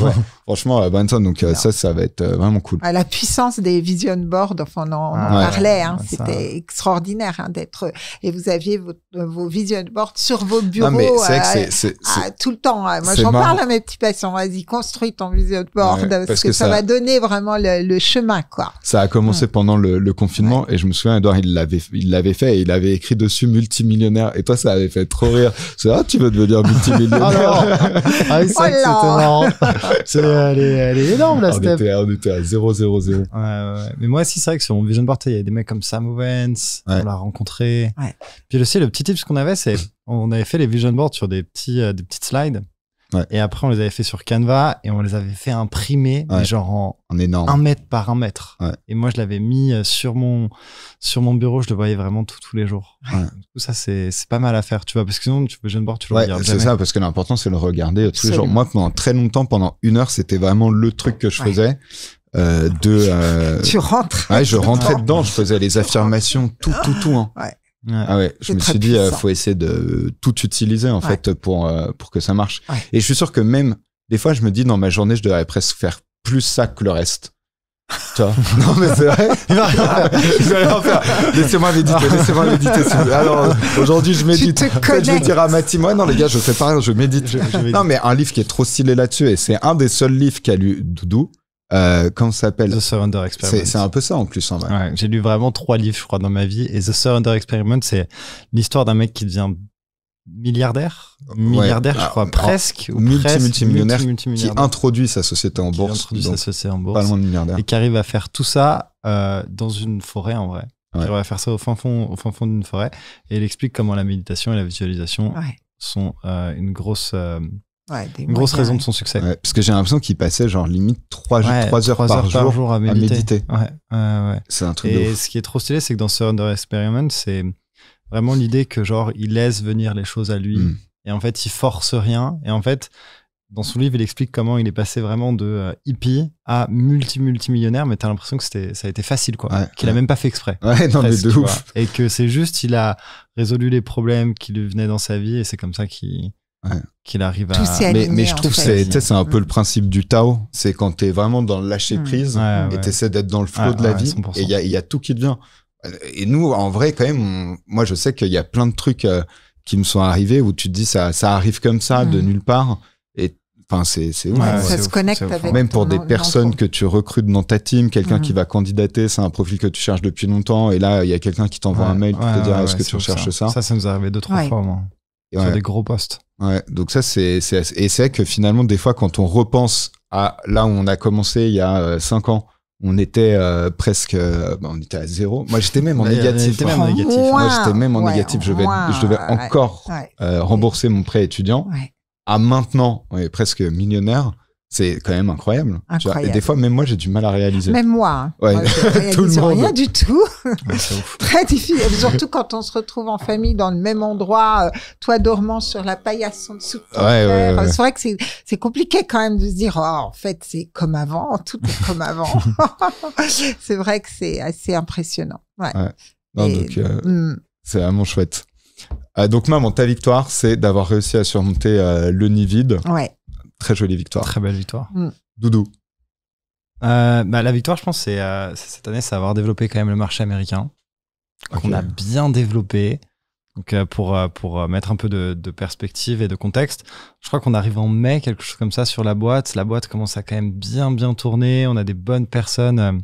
franchement, Branson, donc ça va être vraiment cool. La puissance des vision boards, on en parlait, c'était extraordinaire d'être. Et vous aviez vos vision boards sur vos bureaux. Non, mais c'est tout le temps. Moi, j'en parle à mes petits patients. Vas-y, construis ton vision board parce que ça va donner vraiment le chemin, quoi. Ça a commencé pendant le confinement et je me souviens, Edouard, il l'avait fait et il avait écrit dessus multimillionnaire et toi, ça avait fait trop rire. C'est tu veux devenir multimillionnaire. C'était marrant. Elle est énorme, la step. On était à 000. Mais moi aussi, c'est vrai que sur mon vision board, il y a des mecs comme Sam Owens, on l'a rencontré. Puis aussi, le petit tip qu'on avait, c'est on avait fait les vision boards sur des petites slides. Et après, on les avait fait sur Canva et on les avait fait imprimer, mais genre en énorme. 1 mètre par 1 mètre. Et moi, je l'avais mis sur mon bureau, je le voyais vraiment tous les jours. Du coup, ça, c'est pas mal à faire, tu vois, parce que sinon, tu veux vision board, tu le regardes jamais. C'est ça, parce que l'important, c'est le regarder tous les jours. Moi, pendant très longtemps, pendant 1 heure, c'était vraiment le truc que je faisais. Tu rentres. Je rentrais dedans, je faisais les affirmations, tout. Je me suis dit, faut essayer de tout utiliser en fait pour que ça marche. Et je suis sûr que même des fois, je me dis dans ma journée, je devrais presque faire plus ça que le reste. Tu vois? Non mais c'est vrai. Il va rien faire. Laissez-moi méditer. Alors aujourd'hui, je médite. Peut-être je vais dire à Mathis, moi non les gars, je fais pas rien, je médite. Non mais un livre qui est trop stylé là-dessus et c'est un des seuls livres qu'a lu Doudou. Comment ça s'appelle? The Surrender Experiment. C'est un peu ça en plus. J'ai lu vraiment 3 livres, je crois, dans ma vie. Et The Surrender Experiment, c'est l'histoire d'un mec qui devient milliardaire, je crois, presque. Ou multimillionnaire, qui introduit sa société en bourse. Pas loin de milliardaire. Et qui arrive à faire tout ça dans une forêt, en vrai. Qui arrive à faire ça au fin fond d'une forêt. Et il explique comment la méditation et la visualisation sont une grosse raison de son succès. Parce que j'ai l'impression qu'il passait genre limite 3 heures par jour à méditer. C'est un truc de ouf. Et ce qui est trop stylé, c'est que dans Surrender Experiment, c'est vraiment l'idée que genre il laisse venir les choses à lui et en fait il force rien. Et en fait, dans son livre, il explique comment il est passé vraiment de hippie à multimillionnaire, mais t'as l'impression que ça a été facile, quoi. Qu'il a même pas fait exprès. Mais de ouf. Et que c'est juste, il a résolu les problèmes qui lui venaient dans sa vie et c'est comme ça qu'il arrive à... Mais je trouve que c'est un peu le principe du Tao. C'est quand t'es vraiment dans le lâcher prise et t'essaies d'être dans le flow de la vie 100%. Et il y a tout qui te vient. Et nous, en vrai, quand même, moi, je sais qu'il y a plein de trucs qui me sont arrivés où tu te dis ça arrive comme ça, de nulle part. Et enfin, c'est ouf. Ça se connecte avec même pour des personnes que tu recrutes dans ta team, quelqu'un qui va candidater, c'est un profil que tu cherches depuis longtemps. Et là, il y a quelqu'un qui t'envoie un mail pour te dire est-ce que tu recherches ça. Ça nous est arrivé 2-3 fois, moi. Sur des gros postes. Donc ça, et c'est vrai que finalement, des fois, quand on repense à là où on a commencé il y a 5 ans, on était presque, on était à 0. Moi, j'étais même en négatif. Moi, j'étais même en négatif. Je devais encore rembourser mon prêt étudiant. À maintenant, on est presque millionnaire. C'est quand même incroyable. Et des fois, même moi, j'ai du mal à réaliser. Même moi. Ouais. Moi, je réalise Tout le monde. rien du tout. Ouais, c'est ouf. Très difficile. Surtout quand on se retrouve en famille dans le même endroit, toi dormant sur la paillasse en dessous de ton frère. Ouais. C'est vrai que c'est compliqué quand même de se dire, en fait, c'est comme avant, tout est comme avant. C'est vrai que c'est assez impressionnant. Ouais. Non, donc, c'est vraiment chouette. Donc, maman, ta victoire, c'est d'avoir réussi à surmonter le nid vide. Ouais. Très jolie victoire. Très belle victoire. Doudou. La victoire, je pense, c'est cette année, c'est avoir développé quand même le marché américain, qu'on a bien développé. Donc, pour mettre un peu de perspective et de contexte, je crois qu'on arrive en mai, quelque chose comme ça, sur la boîte. La boîte commence à quand même bien tourner. On a des bonnes personnes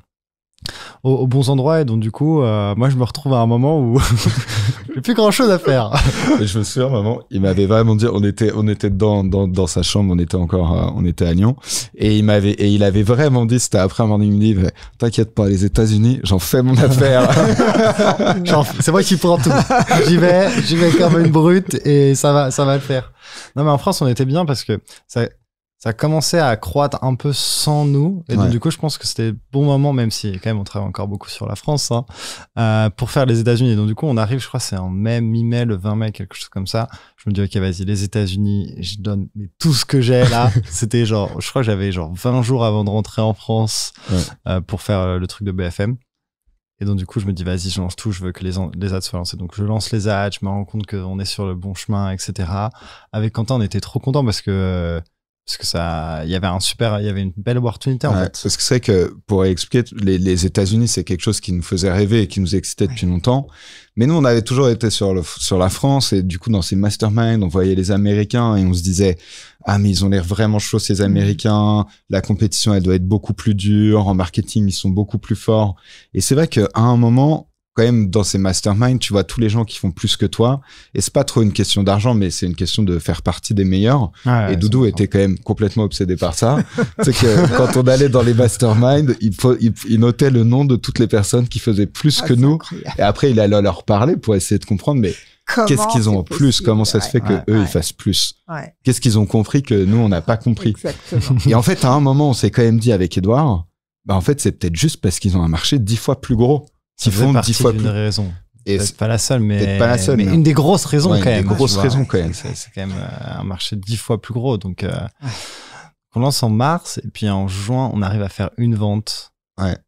aux bons endroits. Et donc, du coup, moi, je me retrouve à un moment où j'ai plus grand-chose à faire. Et je me souviens, maman, il m'avait vraiment dit, on était dans sa chambre, on était à Lyon, et il avait vraiment dit, c'était après un morning, il me dit, t'inquiète pas, les États-Unis, j'en fais mon affaire. C'est moi qui prends tout. J'y vais comme une brute et ça va le faire. Non, mais en France, on était bien parce que ça commençait à croître un peu sans nous. Et donc, du coup, je pense que c'était le bon moment, même si quand même on travaille encore beaucoup sur la France, pour faire les États-Unis. Et donc, du coup, on arrive, je crois, c'est en mai, mi-mai, le 20 mai, quelque chose comme ça. Je me dis, ok, vas-y, les États-Unis, je donne tout ce que j'ai là. C'était genre, je crois que j'avais genre 20 jours avant de rentrer en France pour faire le truc de BFM. Et donc, du coup, je me dis, vas-y, je lance tout, je veux que les ads soient lancés. Donc, je lance les ads, je me rends compte qu'on est sur le bon chemin, etc. Avec Quentin, on était trop contents parce que il y avait une belle opportunité, en fait. Parce que c'est que, pour expliquer, les États-Unis, c'est quelque chose qui nous faisait rêver et qui nous excitait depuis longtemps. Mais nous, on avait toujours été sur la France, et du coup, dans ces masterminds, on voyait les Américains et on se disait, ah, mais ils ont l'air vraiment chauds, ces Américains. La compétition, elle doit être beaucoup plus dure. En marketing, ils sont beaucoup plus forts. Et c'est vrai qu'à un moment, quand même, dans ces masterminds, tu vois tous les gens qui font plus que toi. Et c'est pas trop une question d'argent, mais c'est une question de faire partie des meilleurs. Et Doudou était quand même complètement obsédé par ça. C'est que quand on allait dans les masterminds, il notait le nom de toutes les personnes qui faisaient plus que nous. Incroyable. Et après, il allait leur parler pour essayer de comprendre, mais qu'est-ce qu'ils ont en plus? Comment ça se fait que eux, ils fassent plus? Qu'est-ce qu'ils ont compris que nous, on n'a pas compris? Exactement. Et en fait, à un moment, on s'est quand même dit avec Edouard, en fait, c'est peut-être juste parce qu'ils ont un marché 10 fois plus gros. Qui font 10 fois plus. Raison. Et peut-être pas la seule, mais mais une des grosses raisons quand même. Une des grosses raisons quand même. C'est quand même un marché 10 fois plus gros. Donc, on lance en mars et puis en juin, on arrive à faire une vente.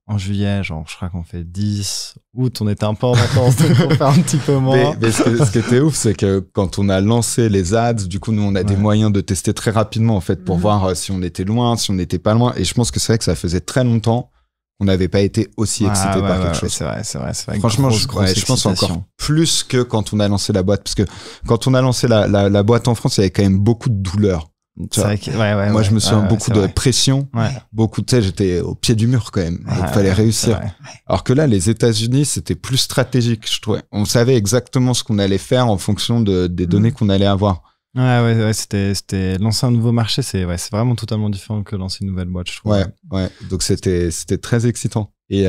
En juillet, genre, je crois qu'on fait 10. Août, on était un peu en vacances, donc on fait un petit peu moins. Mais ce qui était ouf, c'est que quand on a lancé les ads, du coup, nous, on a des moyens de tester très rapidement, en fait, pour voir si on était loin, si on n'était pas loin. Et je pense que c'est vrai que ça faisait très longtemps on n'avait pas été aussi excité par quelque chose. C'est vrai. Franchement, je pense encore plus que quand on a lancé la boîte. Parce que quand on a lancé la boîte en France, il y avait quand même beaucoup de douleur. C'est vrai que, moi, je me souviens beaucoup de pression. Beaucoup, tu sais, j'étais au pied du mur quand même. Il fallait réussir. Alors que là, les États-Unis, c'était plus stratégique, je trouvais. On savait exactement ce qu'on allait faire en fonction des données qu'on allait avoir. Ouais, c'était lancer un nouveau marché, c'est vraiment totalement différent que lancer une nouvelle boîte, je trouve. Ouais. Donc c'était très excitant. Et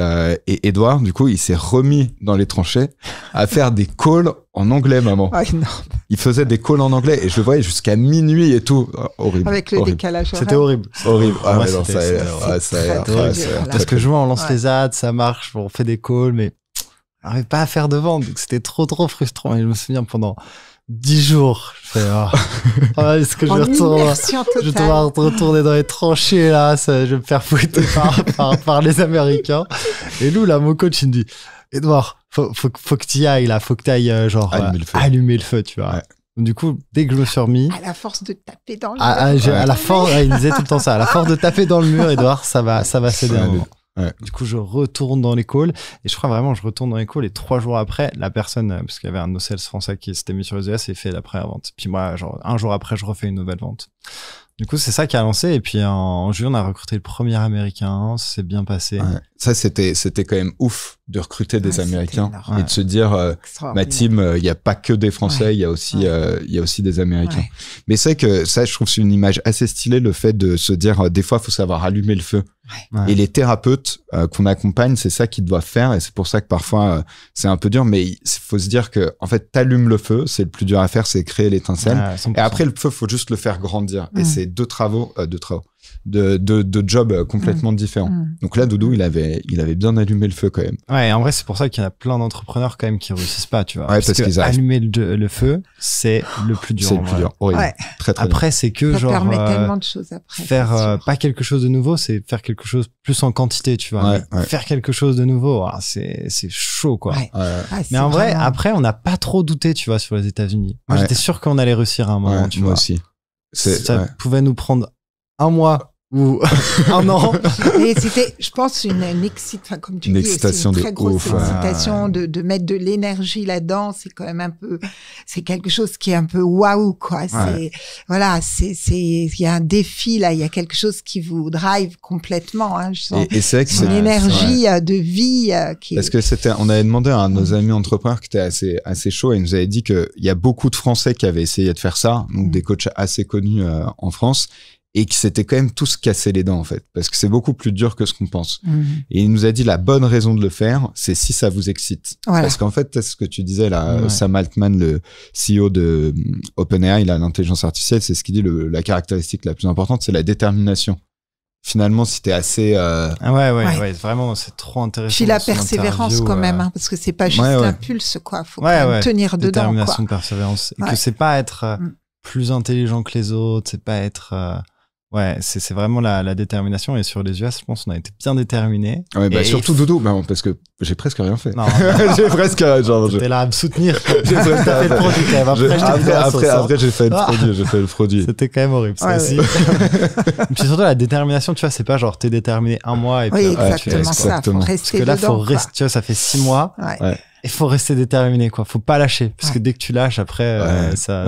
Edouard, du coup, il s'est remis dans les tranchées à faire des calls en anglais, maman. Énorme. Il faisait des calls en anglais et je le voyais jusqu'à minuit et tout. Horrible. Avec le décalage horaire. C'était horrible. Ah ouais, non, ça parce que je vois, on lance les ads, ça marche, on fait des calls, mais on n'arrive pas à faire de vente. Donc c'était trop frustrant. Et je me souviens pendant 10 jours, je fais est-ce que je dois retourner dans les tranchées là, je vais me faire fouetter par les Américains. Et nous là, mon coach il me dit, Edouard, faut que tu y ailles là, faut que tu ailles allumer le feu, tu vois. Donc, du coup, dès que je me suis remis, à la force de taper dans le mur, à la force, il disait tout le temps ça, à la force de taper dans le mur, Edouard, ça va céder un moment. Du coup, je retourne dans les calls et je crois vraiment, je retourne dans les calls et 3 jours après, la personne, parce qu'il y avait un no-sales français qui s'était mis sur les US et fait la première vente. Puis moi, genre, un jour après, je refais une nouvelle vente. Du coup, c'est ça qui a lancé. Et puis en juillet, on a recruté le premier Américain. Ça s'est bien passé. Ça, c'était quand même ouf de recruter des Américains et de se dire, ma team, il n'y a pas que des Français, il y a aussi des Américains. Mais c'est que ça, je trouve, c'est une image assez stylée, le fait de se dire, des fois, il faut savoir allumer le feu. Et les thérapeutes qu'on accompagne, c'est ça qu'ils doivent faire. Et c'est pour ça que parfois, c'est un peu dur. Mais il faut se dire que, en fait, t'allumes le feu. C'est le plus dur à faire, c'est créer l'étincelle. Et après, le feu, faut juste le faire grandir. Et c'est deux jobs complètement différents. Donc là, Doudou, il avait bien allumé le feu quand même. Ouais, et en vrai, c'est pour ça qu'il y en a plein d'entrepreneurs quand même qui réussissent pas, tu vois. Ouais, parce qu'ils arrivent. Allumer le feu, c'est le plus dur. C'est le plus dur. Horrible. Ouais. Très, très après, c'est que ça genre. Ça permet tellement de choses après. Faire pas quelque chose de nouveau, c'est faire quelque chose plus en quantité, tu vois. Faire quelque chose de nouveau, c'est chaud, quoi. Ouais. Mais en vrai, après, on n'a pas trop douté, tu vois, sur les États-Unis. Moi, j'étais sûr qu'on allait réussir à un moment, tu vois. Moi aussi. Ça pouvait nous prendre un mois ou un an. Et c'était, je pense, une comme tu dis, excitation c'est une très grosse excitation de mettre de l'énergie là-dedans. C'est quand même c'est quelque chose qui est un peu waouh, quoi. Il y a un défi là, il y a quelque chose qui vous drive complètement, hein. Je sens et c'est vrai que c'est une énergie de vie parce que on avait demandé à un de nos amis entrepreneurs qui était assez chaud et il nous avait dit qu'il y a beaucoup de Français qui avaient essayé de faire ça, donc des coachs assez connus en France. Et qui s'étaient quand même tous cassés les dents, en fait. Parce que c'est beaucoup plus dur que ce qu'on pense. Et il nous a dit la bonne raison de le faire, c'est si ça vous excite. Voilà. Parce qu'en fait, c'est ce que tu disais là, Sam Altman, le CEO de OpenAI, il a l'intelligence artificielle, c'est ce qu'il dit, la caractéristique la plus importante, c'est la détermination. Finalement, si t'es assez... Ouais, vraiment, c'est trop intéressant. Puis la persévérance quand même, hein, parce que c'est pas juste l'impulse, quoi. Faut quand même tenir dedans, détermination, persévérance. Et que c'est pas être plus intelligent que les autres, c'est pas être... c'est vraiment la détermination. Et sur les US, je pense qu'on a été bien déterminés. Ouais, surtout Doudou, parce que j'ai presque rien fait. Non, j'ai presque j'étais là à me soutenir. J'ai fait le produit quand même. Après, j'ai fait le produit. C'était quand même horrible, ça aussi. Et puis surtout, la détermination, tu vois, c'est pas genre t'es déterminé un mois et puis exactement ça. Faut rester parce que là, dedans, faut rester, tu vois, ça fait 6 mois. Il faut rester déterminé, quoi. Faut pas lâcher. Parce que dès que tu lâches, après, ça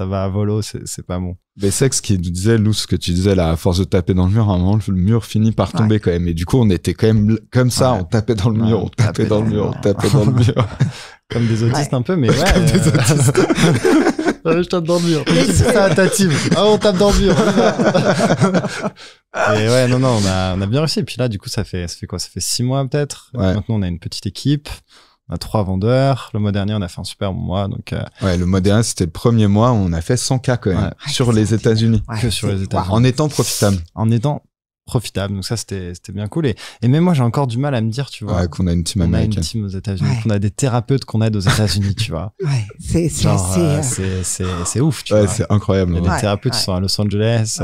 va à volo, c'est pas bon. Mais c'est ce qu'il nous disait, Lou, ce que tu disais là, à force de taper dans le mur, à un moment, le mur finit par tomber quand même. Et du coup, on était quand même comme ça, on tapait dans le mur, on tapait dans le mur. Comme des autistes un peu, mais comme des autistes. Je tape dans le mur. C'est ça, ta team. On tape dans le mur. Et on a bien réussi. Et puis là, du coup, ça fait quoi? Ça fait 6 mois peut-être. Maintenant, on a une petite équipe. On a 3 vendeurs. Le mois dernier, on a fait un super bon mois. Donc, le mois dernier, c'était le premier mois où on a fait 100K quand même sur les États-Unis. Que sur les États-Unis. En étant profitable. Donc ça, c'était bien cool. Et même moi, j'ai encore du mal à me dire, tu vois. Qu'on a une team américaine. On a une team aux États-Unis. Qu'on a des thérapeutes qu'on aide aux États-Unis, tu vois. C'est ouf, tu vois. C'est incroyable. Il y a des thérapeutes qui sont à Los Angeles.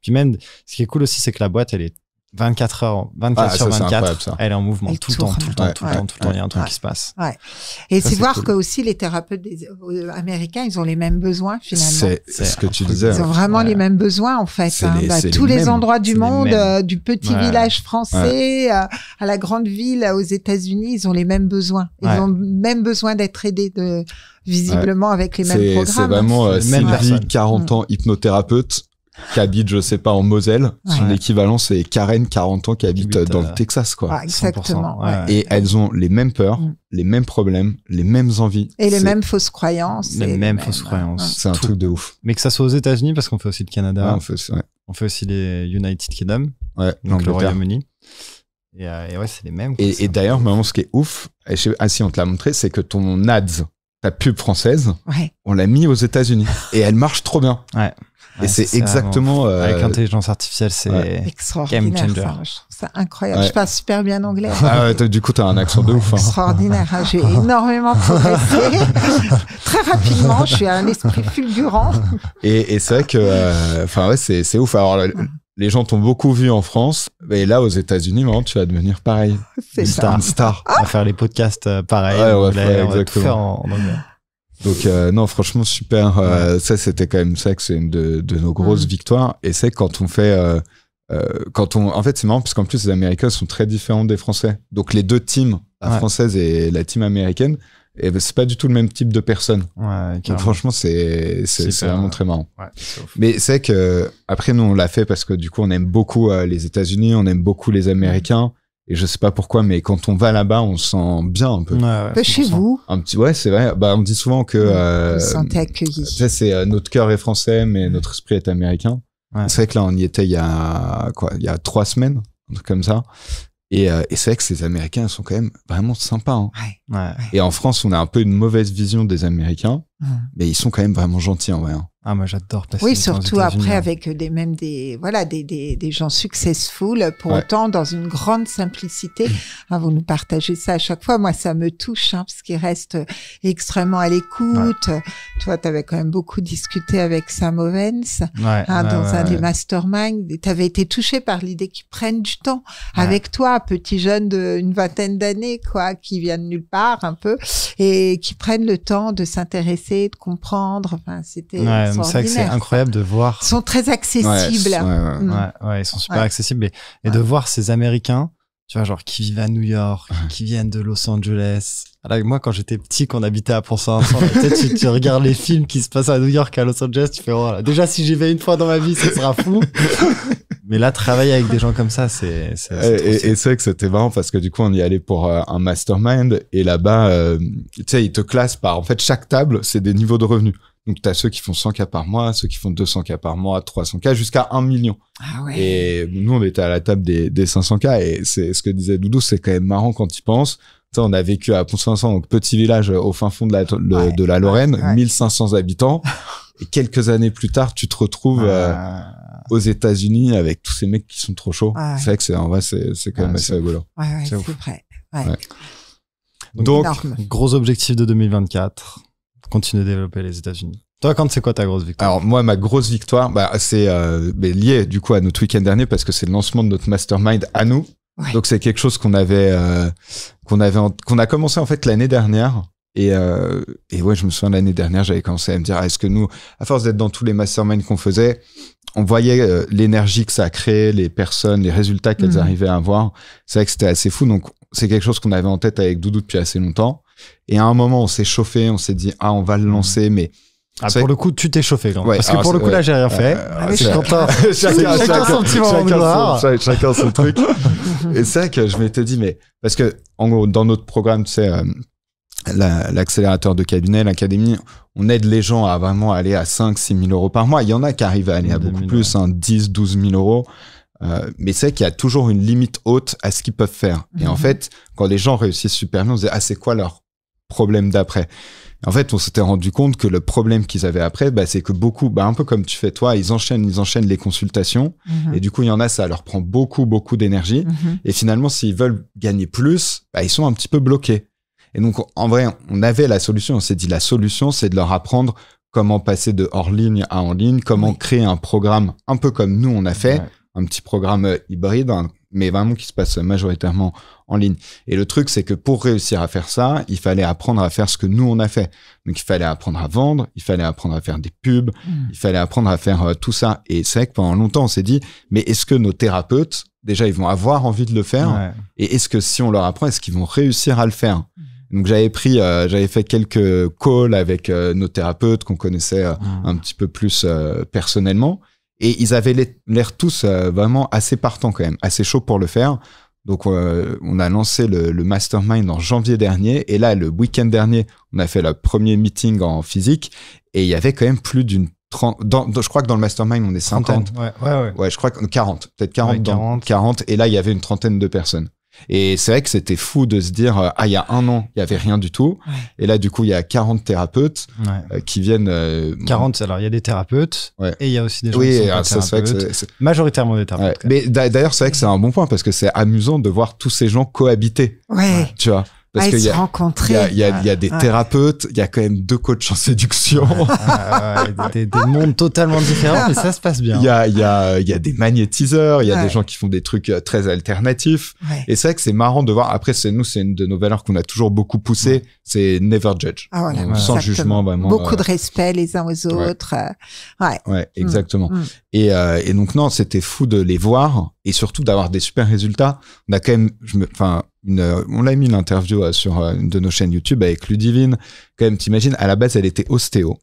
Puis même, ce qui est cool aussi, c'est que la boîte, elle est 24 sur 24, elle est en mouvement tout le temps. Il y a un truc qui se passe. Et c'est voir que aussi les thérapeutes américains, ils ont les mêmes besoins finalement. C'est ce que tu disais. Ils ont vraiment les mêmes besoins en fait. Tous les endroits du monde, du petit village français à la grande ville aux États-Unis, ils ont les mêmes besoins. Ils ont même besoin d'être aidés visiblement avec les mêmes programmes. C'est vraiment Sylvie, 40 ans, hypnothérapeute, qui habite, je sais pas, en Moselle. Son équivalent, c'est Karen, 40 ans, qui habite dans le Texas, quoi. Exactement. Et elles ont les mêmes peurs, les mêmes problèmes, les mêmes envies. Et les mêmes fausses croyances. Les mêmes fausses croyances. C'est un truc de ouf. Mais que ça soit aux États-Unis, parce qu'on fait aussi le Canada. On fait aussi les United Kingdom. Donc le Royaume-Uni. Et c'est les mêmes. Et d'ailleurs, maman, ce qui est ouf, si on te l'a montré, c'est que ton ads, ta pub française, on l'a mis aux États-Unis. Et elle marche trop bien. Et c'est exactement... Avec l'intelligence artificielle, c'est game changer. C'est incroyable. Je parle super bien anglais. Du coup, t'as un accent de ouf. Extraordinaire. J'ai énormément progressé. Très rapidement, je suis un esprit fulgurant. Et c'est vrai que... c'est ouf. Alors, les gens t'ont beaucoup vu en France. Et là, aux États-Unis, maintenant, tu vas devenir pareil. C'est ça. Une star. On va faire les podcasts pareil. On va tout faire en anglais. Donc non, franchement super. Ça c'était quand même ça que c'est une de nos grosses victoires. Et c'est quand on fait, en fait c'est marrant parce qu'en plus les Américains sont très différents des Français. Donc les deux teams, la française et la team américaine, et c'est pas du tout le même type de personnes. Donc franchement c'est vraiment très marrant. Mais c'est que après nous on l'a fait parce que du coup on aime beaucoup les États-Unis, on aime beaucoup les Américains. Et je sais pas pourquoi, mais quand on va là-bas, on se sent bien un peu. Chez vous. C'est vrai. On dit souvent que... vous vous sentez accueilli. C'est notre cœur est français, mais notre esprit est américain. C'est vrai que là, on y était il y a 3 semaines, un truc comme ça. Et c'est vrai que ces Américains sont quand même vraiment sympas. Et en France, on a un peu une mauvaise vision des Américains. mais ils sont quand même vraiment gentils en vrai. Ah, moi, j'adore passer oui, du temps aux surtout États-Unis, après avec des gens successful, pour autant dans une grande simplicité. Vous nous partagez ça à chaque fois. Moi, ça me touche, parce qu'ils restent extrêmement à l'écoute. Tu vois, t'avais quand même beaucoup discuté avec Sam Ovens, dans un des masterminds. T'avais été touché par l'idée qu'ils prennent du temps avec toi, petit jeune d'une vingtaine d'années, quoi, qui vient de nulle part un peu, et qui prennent le temps de s'intéresser, de comprendre. Enfin, c'était c'est vrai que c'est incroyable de voir. Ils sont très accessibles. Ils sont super accessibles. Et de voir ces Américains, tu vois, genre, qui vivent à New York, qui viennent de Los Angeles. Alors, moi, quand j'étais petit, qu'on habitait à Pont-Saint-Vincent, peut-être tu regardes les films qui se passent à New York, à Los Angeles, tu fais, oh là, déjà, si j'y vais une fois dans ma vie, ça sera fou. Mais là, travailler avec des gens comme ça, c'est et c'est vrai que c'était marrant parce que du coup, on y allait pour un mastermind et là-bas, tu sais, ils te classent par, en fait, chaque table, c'est des niveaux de revenus. Donc, t'as ceux qui font 100K par mois, ceux qui font 200K par mois, 300K, jusqu'à 1 million. Ah ouais. Et nous, on était à la table des 500K et c'est ce que disait Doudou, c'est quand même marrant quand tu penses. Tu sais, on a vécu à Pont-Saint-Vincent, donc petit village au fin fond de la Lorraine, 1500 habitants. Et quelques années plus tard, tu te retrouves aux États-Unis avec tous ces mecs qui sont trop chauds. C'est vrai que en vrai, c'est quand même assez rigolo. C'est vrai. Donc, gros objectif de 2024. Continuer de développer les États-Unis. Toi, quand c'est quoi ta grosse victoire? Alors moi, ma grosse victoire, c'est lié du coup à notre week-end dernier parce que c'est le lancement de notre mastermind à nous. Donc c'est quelque chose qu'on a commencé en fait l'année dernière. Et ouais, je me souviens l'année dernière, j'avais commencé à me dire, est-ce que nous, à force d'être dans tous les masterminds qu'on faisait, on voyait l'énergie que ça a créé, les personnes, les résultats qu'elles arrivaient à avoir. C'est vrai que c'était assez fou. Donc c'est quelque chose qu'on avait en tête avec Doudou depuis assez longtemps. Et à un moment, on s'est chauffé, on s'est dit, on va le lancer, mais... pour le coup, tu t'es chauffé, quand même. Parce que pour le coup, là, j'ai rien fait. Chacun son petit moment chacun son truc. Et c'est vrai que je m'étais dit, mais... Parce que, en gros, dans notre programme, tu sais, l'accélérateur de cabinet, l'académie, on aide les gens à vraiment aller à 5-6 000 euros par mois. Il y en a qui arrivent à aller à beaucoup plus, 10-12 000 euros. Mais c'est vrai qu'il y a toujours une limite haute à ce qu'ils peuvent faire. Et en fait, quand les gens réussissent super bien, on se dit, c'est quoi leur problème d'après? En fait, on s'était rendu compte que le problème qu'ils avaient après, c'est que beaucoup, un peu comme tu fais toi, ils enchaînent les consultations. Et du coup, il y en a, ça leur prend beaucoup d'énergie. Et finalement, s'ils veulent gagner plus, ils sont un petit peu bloqués. Et donc, en vrai, on avait la solution. On s'est dit, la solution, c'est de leur apprendre comment passer de hors ligne à en ligne, comment créer un programme un peu comme nous, on a fait, un petit programme hybride, mais vraiment qui se passe majoritairement en ligne. Et le truc, c'est que pour réussir à faire ça, il fallait apprendre à faire ce que nous, on a fait. Donc, il fallait apprendre à vendre, il fallait apprendre à faire des pubs, il fallait apprendre à faire tout ça. Et c'est vrai que pendant longtemps, on s'est dit, mais est-ce que nos thérapeutes, déjà, ils vont avoir envie de le faire? Et est-ce que si on leur apprend, est-ce qu'ils vont réussir à le faire? Donc, j'avais fait quelques calls avec nos thérapeutes qu'on connaissait un petit peu plus personnellement. Et ils avaient l'air tous vraiment assez partants quand même, assez chauds pour le faire. Donc, on a lancé le mastermind en janvier dernier. Et là, le week-end dernier, on a fait le premier meeting en physique. Et il y avait quand même plus d'une 30... je crois que dans le mastermind, on est 50. Ouais, je crois que 40. Peut-être 40. Et là, il y avait une trentaine de personnes. Et c'est vrai que c'était fou de se dire, il y a un an, il y avait rien du tout. Et là, du coup, il y a 40 thérapeutes qui viennent... 40, alors il y a des thérapeutes et il y a aussi des gens qui sont pas thérapeutes. C'est majoritairement des thérapeutes. Mais d'ailleurs, c'est vrai que c'est un bon point parce que c'est amusant de voir tous ces gens cohabiter. Tu vois, parce qu'il y a des thérapeutes, il y a quand même 2 coachs en séduction. Des mondes totalement différents, mais ça se passe bien. Il y a des magnétiseurs, il y a des gens qui font des trucs très alternatifs. Et c'est vrai que c'est marrant de voir. Après, c'est une de nos valeurs qu'on a toujours beaucoup poussé, c'est never judge. Sans jugement, vraiment. Beaucoup de respect les uns aux autres. Exactement. Et donc, non, c'était fou de les voir et surtout d'avoir des super résultats. On a quand même, on l'a mis l'interview sur une de nos chaînes YouTube avec Ludivine. Quand même, t'imagines, à la base, elle était ostéo.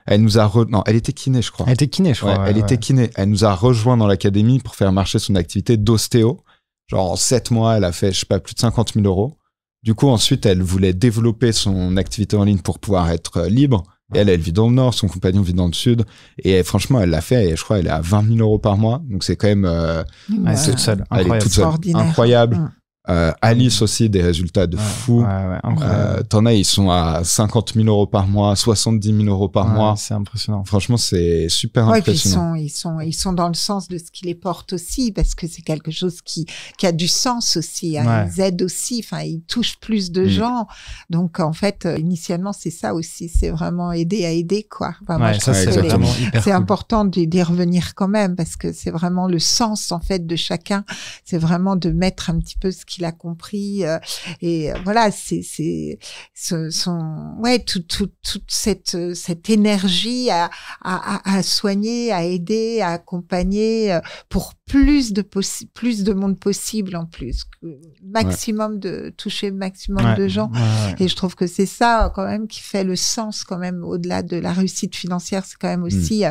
Elle nous a elle était kiné, je crois. Elle était kiné, je crois. Elle était kiné. Elle nous a rejoint dans l'académie pour faire marcher son activité d'ostéo. Genre, en 7 mois, elle a fait, je sais pas, plus de 50 000 euros. Du coup, ensuite, elle voulait développer son activité en ligne pour pouvoir être libre. Et elle vit dans le nord, son compagnon vit dans le sud. Et franchement, elle l'a fait. Et je crois, elle est à 20 000 euros par mois. Donc, c'est quand même, toute seule. Elle est toute seule. Incroyable. Alice aussi, des résultats de fou. T'en as, ils sont à 50 000 euros par mois, 70 000 euros par mois. C'est impressionnant. Franchement, c'est super impressionnant. Puis ils sont dans le sens de ce qui les porte aussi, parce que c'est quelque chose qui a du sens aussi. Hein. Ils aident aussi, enfin, ils touchent plus de gens. Donc, en fait, initialement, c'est ça aussi. C'est vraiment aider à aider, quoi. Enfin, moi, je trouve que c'est important d'y revenir quand même, parce que c'est vraiment le sens, en fait, de chacun. C'est vraiment de mettre un petit peu ce qu'il a compris, et voilà, toute cette énergie à soigner, à aider, à accompagner pour plus de monde possible en plus, maximum de toucher maximum de gens. Et je trouve que c'est ça quand même qui fait le sens quand même, au-delà de la réussite financière, c'est quand même aussi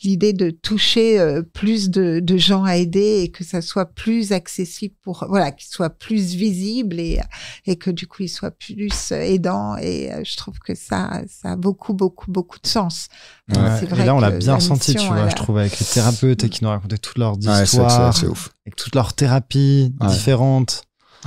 l'idée de toucher plus de gens à aider, et que ça soit plus accessible qu'il soit plus visible, et que du coup il soit plus aidant, et je trouve que ça a beaucoup de sens. C'est vrai, et là on l'a bien senti, tu vois, je trouve, avec les thérapeutes, et qui nous racontaient toutes leurs histoires, c'est ouf. avec toutes leurs thérapies différentes.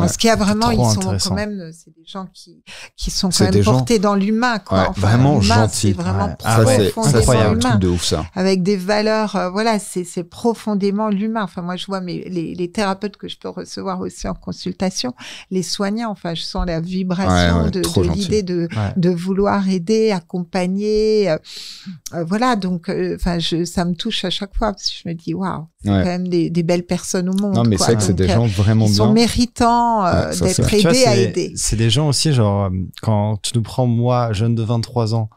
Ce qu'il y a vraiment, ils sont quand même, c'est des gens qui sont quand même portés dans l'humain, quoi. Enfin, vraiment gentils. C'est vraiment profondément humain. Truc de ouf, ça. Avec des valeurs, c'est profondément l'humain. Enfin, moi, je vois les thérapeutes que je peux recevoir aussi en consultation, les soignants, enfin, je sens la vibration de l'idée de vouloir aider, accompagner, donc, ça me touche à chaque fois, parce que je me dis, waouh, c'est quand même des belles personnes au monde. Non, mais c'est vrai que c'est des gens vraiment bien. Ils sont méritants d'être aidés à aider. C'est des gens aussi, genre, quand tu nous prends, moi, jeune de 23 ans,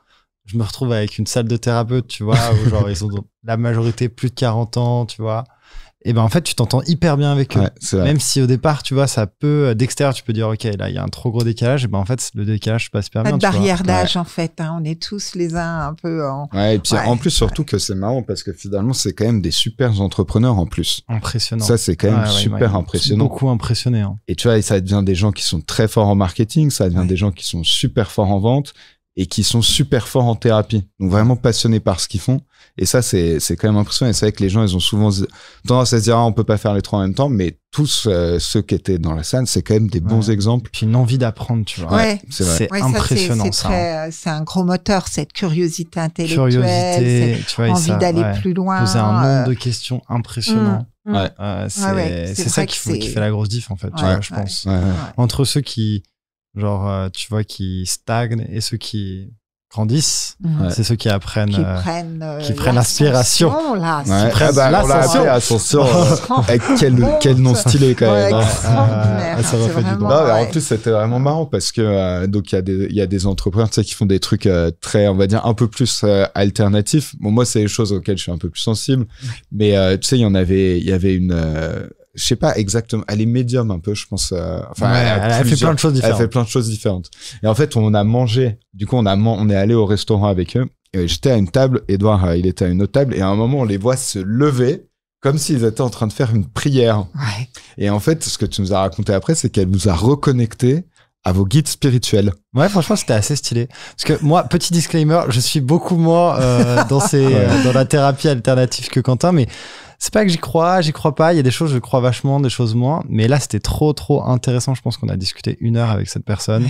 je me retrouve avec une salle de thérapeute, tu vois, où genre, ils ont la majorité plus de 40 ans, tu vois. Et ben en fait, tu t'entends hyper bien avec eux. Même si au départ, tu vois, ça peut, d'extérieur, tu peux dire, OK, là, il y a un trop gros décalage. Et ben en fait, le décalage se passe super bien. Pas de barrière d'âge, en fait. Hein. On est tous les uns un peu en... et puis en plus, surtout que c'est marrant, parce que finalement, c'est quand même des super entrepreneurs en plus. Impressionnant. Ça, c'est quand même super impressionnant. Beaucoup impressionné. Hein. Et tu vois, ça devient des gens qui sont très forts en marketing, ça devient des gens qui sont super forts en vente, et qui sont super forts en thérapie. Donc vraiment passionnés par ce qu'ils font. Et ça, c'est quand même impressionnant. Et c'est vrai que les gens, ils ont souvent tendance à se dire, on peut pas faire les trois en même temps, mais tous ceux qui étaient dans la salle, c'est quand même des bons exemples. Puis une envie d'apprendre, tu vois. C'est impressionnant, ça. C'est un gros moteur, cette curiosité intellectuelle, tu vois, envie d'aller plus loin. Poser un nombre de questions impressionnants. C'est ça qui fait la grosse diff, en fait, tu vois, je pense. Entre ceux qui, genre, tu vois, qui stagnent et ceux qui grandissent, c'est ceux qui apprennent, qui prennent l'inspiration. On l'a appelé Ascension. Avec quel nom stylé quand même. Ça refait du bon. En plus, c'était vraiment marrant parce que donc il y a des entrepreneurs, tu sais, qui font des trucs très, on va dire, un peu plus alternatifs. Bon, moi, c'est des choses auxquelles je suis un peu plus sensible, mais tu sais, il y avait une je sais pas exactement, elle est médium un peu, je pense. Elle fait plein de choses différentes. Elle fait plein de choses différentes. Et en fait, on a mangé. Du coup, on est allé au restaurant avec eux. Et j'étais à une table, Edouard, il était à une autre table. Et à un moment, on les voit se lever comme s'ils étaient en train de faire une prière. Ouais. Et en fait, ce que tu nous as raconté après, c'est qu'elle nous a reconnectés à vos guides spirituels. Ouais, franchement, c'était assez stylé. Parce que moi, petit disclaimer, je suis beaucoup moins dans la thérapie alternative que Quentin, mais c'est pas que j'y crois pas. Il y a des choses, je crois vachement, des choses moins. Mais là, c'était trop intéressant. Je pense qu'on a discuté 1 heure avec cette personne.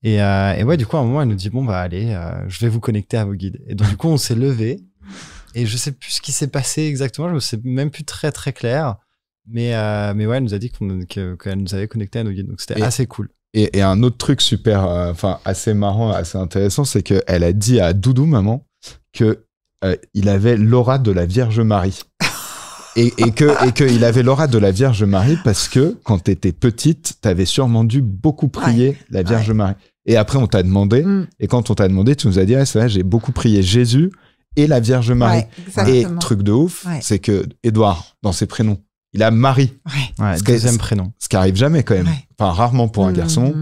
Ouais. Et ouais, du coup, à un moment, elle nous dit, bon, bah, allez, je vais vous connecter à vos guides. Et donc, du coup, on s'est levé. Et je sais plus ce qui s'est passé exactement. Je me sais même plus très clair. Mais ouais, elle nous a dit qu'elle nous avait connecté à nos guides. Donc, c'était assez cool. Et un autre truc super, assez marrant, assez intéressant, c'est qu'elle a dit à Doudou, maman, que il avait l'aura de la Vierge Marie. Et qu'il avait l'aura de la Vierge Marie parce que quand t'étais petite, t'avais sûrement dû beaucoup prier la Vierge Marie. Et après, on t'a demandé, et quand on t'a demandé, tu nous as dit, c'est vrai, j'ai beaucoup prié Jésus et la Vierge Marie. Et truc de ouf, c'est que Edouard, dans ses prénoms, il a Marie. Deuxième prénom. Ce qui arrive jamais quand même. Enfin, rarement pour un garçon.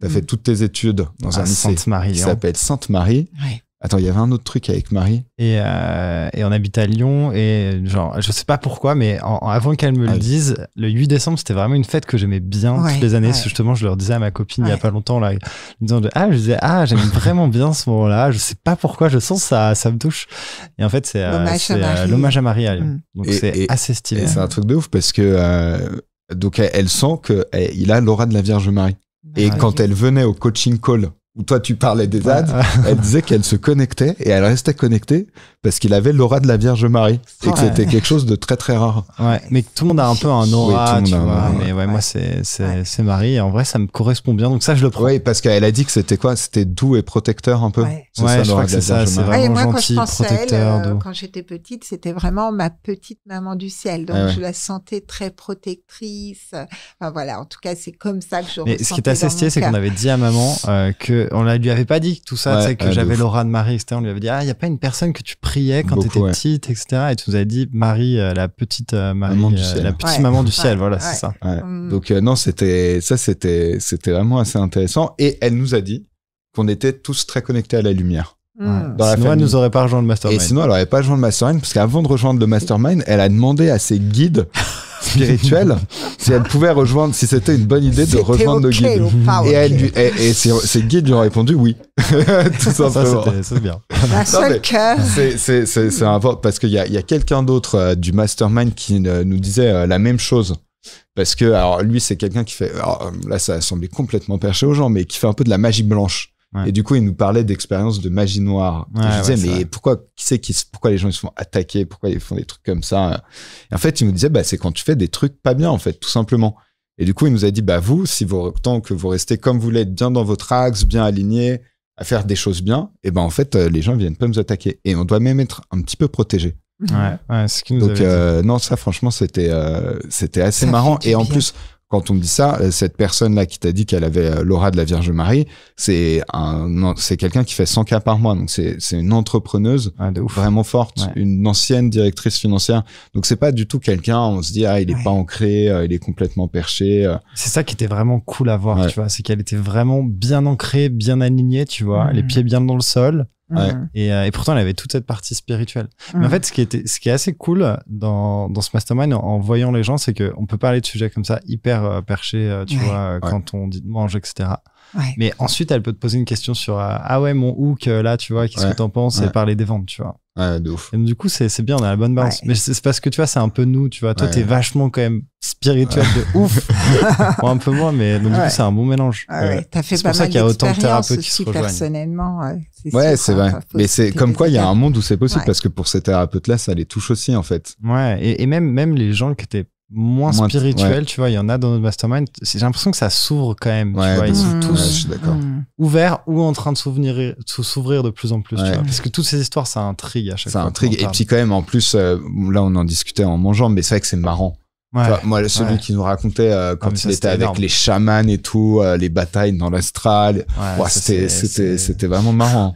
T'as fait toutes tes études dans un lycée qui s'appelle Sainte-Marie. Attends, il y avait un autre truc avec Marie. Et on habite à Lyon et genre, je sais pas pourquoi, mais avant qu'elle me le dise, le 8 décembre, c'était vraiment une fête que j'aimais bien toutes les années. Justement, je leur disais à ma copine il y a pas longtemps, là, je disais, j'aime vraiment bien ce moment-là. Je sais pas pourquoi, je sens ça me touche. Et en fait, c'est l'hommage à Marie à Lyon. Donc c'est assez stylé. Et c'est un truc de ouf parce que Donc elle sent qu'il a l'aura de la Vierge Marie. Et quand elle venait au coaching call, où toi tu parlais des ads, elle disait qu'elle se connectait et elle restait connectée parce qu'il avait l'aura de la Vierge Marie et que c'était quelque chose de très très rare. Ouais, mais tout le monde a un peu un aura, tu vois. Mais moi c'est Marie et en vrai ça me correspond bien, donc ça je le prends. Oui, parce qu'elle a dit que c'était quoi? C'était doux et protecteur un peu. C'est ça, je crois que c'est ça. C'est vraiment moi, gentil, quand je pensais protecteur. à elle, quand j'étais petite, c'était vraiment ma petite maman du ciel. Donc je la sentais très protectrice. Enfin voilà, en tout cas c'est comme ça que je ressentais. Mais ce qui était assez stylé, c'est qu'on avait dit à maman que on lui avait pas dit tout ça, que j'avais l'aura de Marie, etc. On lui avait dit il y a pas une personne que tu priais quand t'étais petite, etc. Et tu nous avais dit Marie, la petite Marie, la petite maman du ciel, voilà, c'est ça. Donc non, c'était vraiment assez intéressant. Et elle nous a dit qu'on était tous très connectés à la lumière. Sinon, elle nous aurait pas rejoint le mastermind. Et sinon, elle aurait pas rejoint le mastermind parce qu'avant de rejoindre le mastermind, elle a demandé à ses guides spirituels si elle pouvait rejoindre, si c'était une bonne idée de rejoindre le guide. Et ses guides lui ont répondu oui. Tout simplement. Ça, c'est bien. La seule cœur. C'est important parce qu'il y a quelqu'un d'autre du mastermind qui nous disait la même chose. Parce que, alors lui, c'est quelqu'un qui fait, là, ça a semblé complètement perché aux gens, mais qui fait un peu de la magie blanche. Et du coup, il nous parlait d'expériences de magie noire. Et je disais, mais pourquoi les gens ils se font attaquer? Pourquoi ils font des trucs comme ça? Et en fait, il nous disait, c'est quand tu fais des trucs pas bien, en fait, tout simplement. Et du coup, il nous a dit, vous, tant que vous restez comme vous l'êtes, bien dans votre axe, bien aligné, à faire des choses bien, et en fait, les gens viennent pas nous attaquer. Et on doit même être un petit peu protégé. Ouais, ce qui nous avait dit. Non, ça, franchement, c'était assez marrant. Et en plus, quand on me dit ça, cette personne-là qui t'a dit qu'elle avait l'aura de la Vierge Marie, c'est quelqu'un qui fait 100K par mois. Donc, c'est une entrepreneuse vraiment forte, une ancienne directrice financière. Donc, c'est pas du tout quelqu'un, on se dit, il est pas ancré, il est complètement perché. C'est ça qui était vraiment cool à voir, tu vois. C'est qu'elle était vraiment bien ancrée, bien alignée, tu vois, les pieds bien dans le sol. Et pourtant, elle avait toute cette partie spirituelle. Mais en fait, ce qui est assez cool dans ce mastermind, en voyant les gens, c'est qu'on peut parler de sujets comme ça, hyper perchés, tu vois, quand on dit de manger, etc. Mais ensuite, elle peut te poser une question sur mon hook, là, tu vois, qu'est-ce que t'en penses? Et parler des ventes, tu vois. De ouf. Et du coup, c'est bien, on a la bonne balance. Mais c'est parce que, tu vois, c'est un peu nous, tu vois. Toi, t'es vachement quand même spirituel de ouf. Moi, un peu moins, mais donc, du coup, c'est un bon mélange. T'as fait c'est pas pour ça mal qu'il y a autant de d'expériences thérapeutes qui se rejoignent. Personnellement, c'est vrai. Mais c'est comme quoi, il y a un monde où c'est possible parce que pour ces thérapeutes-là, ça les touche aussi, en fait. Ouais. Et même les gens qui étaient moins spirituels, tu vois, il y en a dans notre mastermind. J'ai l'impression que ça s'ouvre quand même, tu vois. Ils sont tous je suis d'accord. ouverts ou en train de s'ouvrir de plus en plus, tu vois. Parce que toutes ces histoires, ça intrigue à chaque fois. Ça intrigue. Et puis quand même, en plus, là, on en discutait en mangeant, mais c'est vrai que c'est marrant. Moi, celui qui nous racontait quand il était avec les chamans et tout, les batailles dans l'astral, c'était vraiment marrant.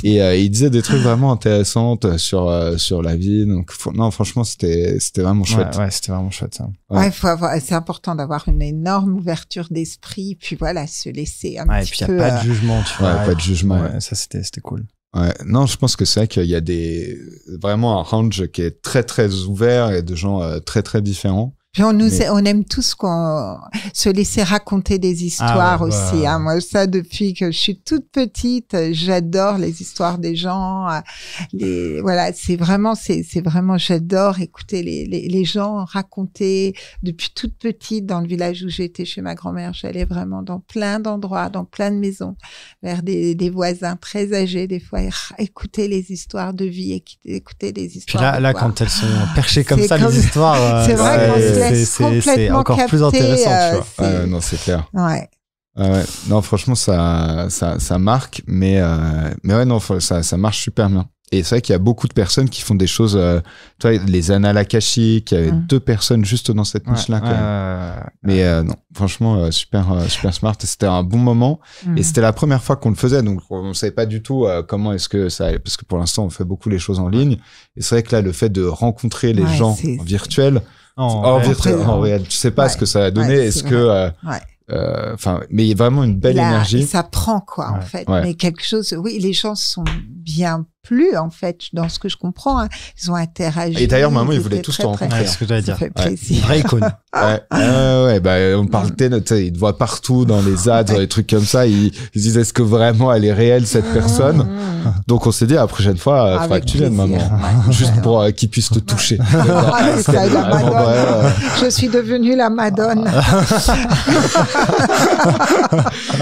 Et il disait des trucs vraiment intéressants sur la vie. Donc non, franchement, c'était vraiment chouette. C'était vraiment chouette ça. C'est important d'avoir une énorme ouverture d'esprit, puis voilà, se laisser un petit peu. Et puis il y a pas de jugement, tu vois. Pas de jugement. Ça c'était cool. Non, je pense que c'est vrai qu'il y a vraiment un range qui est très très ouvert et de gens très très différents. Puis on aime tous se laisser raconter des histoires aussi. Hein. Moi, ça, depuis que je suis toute petite, j'adore les histoires des gens. Voilà, c'est vraiment, j'adore écouter les gens raconter. Depuis toute petite, dans le village où j'étais chez ma grand-mère, j'allais vraiment dans plein d'endroits, dans plein de maisons, vers des voisins très âgés, des fois, écouter les histoires de vie, écouter des histoires. Puis là, quand elles sont perchées comme ça, les histoires. C'est vrai c'est encore capté, plus intéressant, tu vois. Non, c'est clair. Non, franchement, ça marque, mais non, ça marche super bien. Et c'est vrai qu'il y a beaucoup de personnes qui font des choses, tu vois, les annales akashiques, il y avait 2 personnes juste dans cette niche-là, quand même. Mais non, franchement, super smart. C'était un bon moment. Et c'était la première fois qu'on le faisait, donc on savait pas du tout comment est-ce que ça allait, parce que pour l'instant, on fait beaucoup les choses en ligne. Et c'est vrai que là, le fait de rencontrer les gens en virtuel, en réel, tu sais pas ce que ça va donner. Est-ce que mais il y a vraiment une belle énergie. Ça prend en fait. Mais quelque chose, les gens sont bien plu, en fait, dans ce que je comprends. Hein. Ils ont interagi. Et d'ailleurs, maman, ils voulaient tous te rencontrer. Ouais, c'est ce que j'allais dire. Ça fait plaisir. Vraie icône. On parlait, ils te voient partout dans les ads, dans les trucs comme ça. Ils disent, est-ce que vraiment elle est réelle, cette personne? Donc, on s'est dit, la prochaine fois, il faudra que tu viennes, maman. Ouais. Juste pour qu'ils puissent te toucher. C'est ça, la Madone. Je suis devenue la Madone.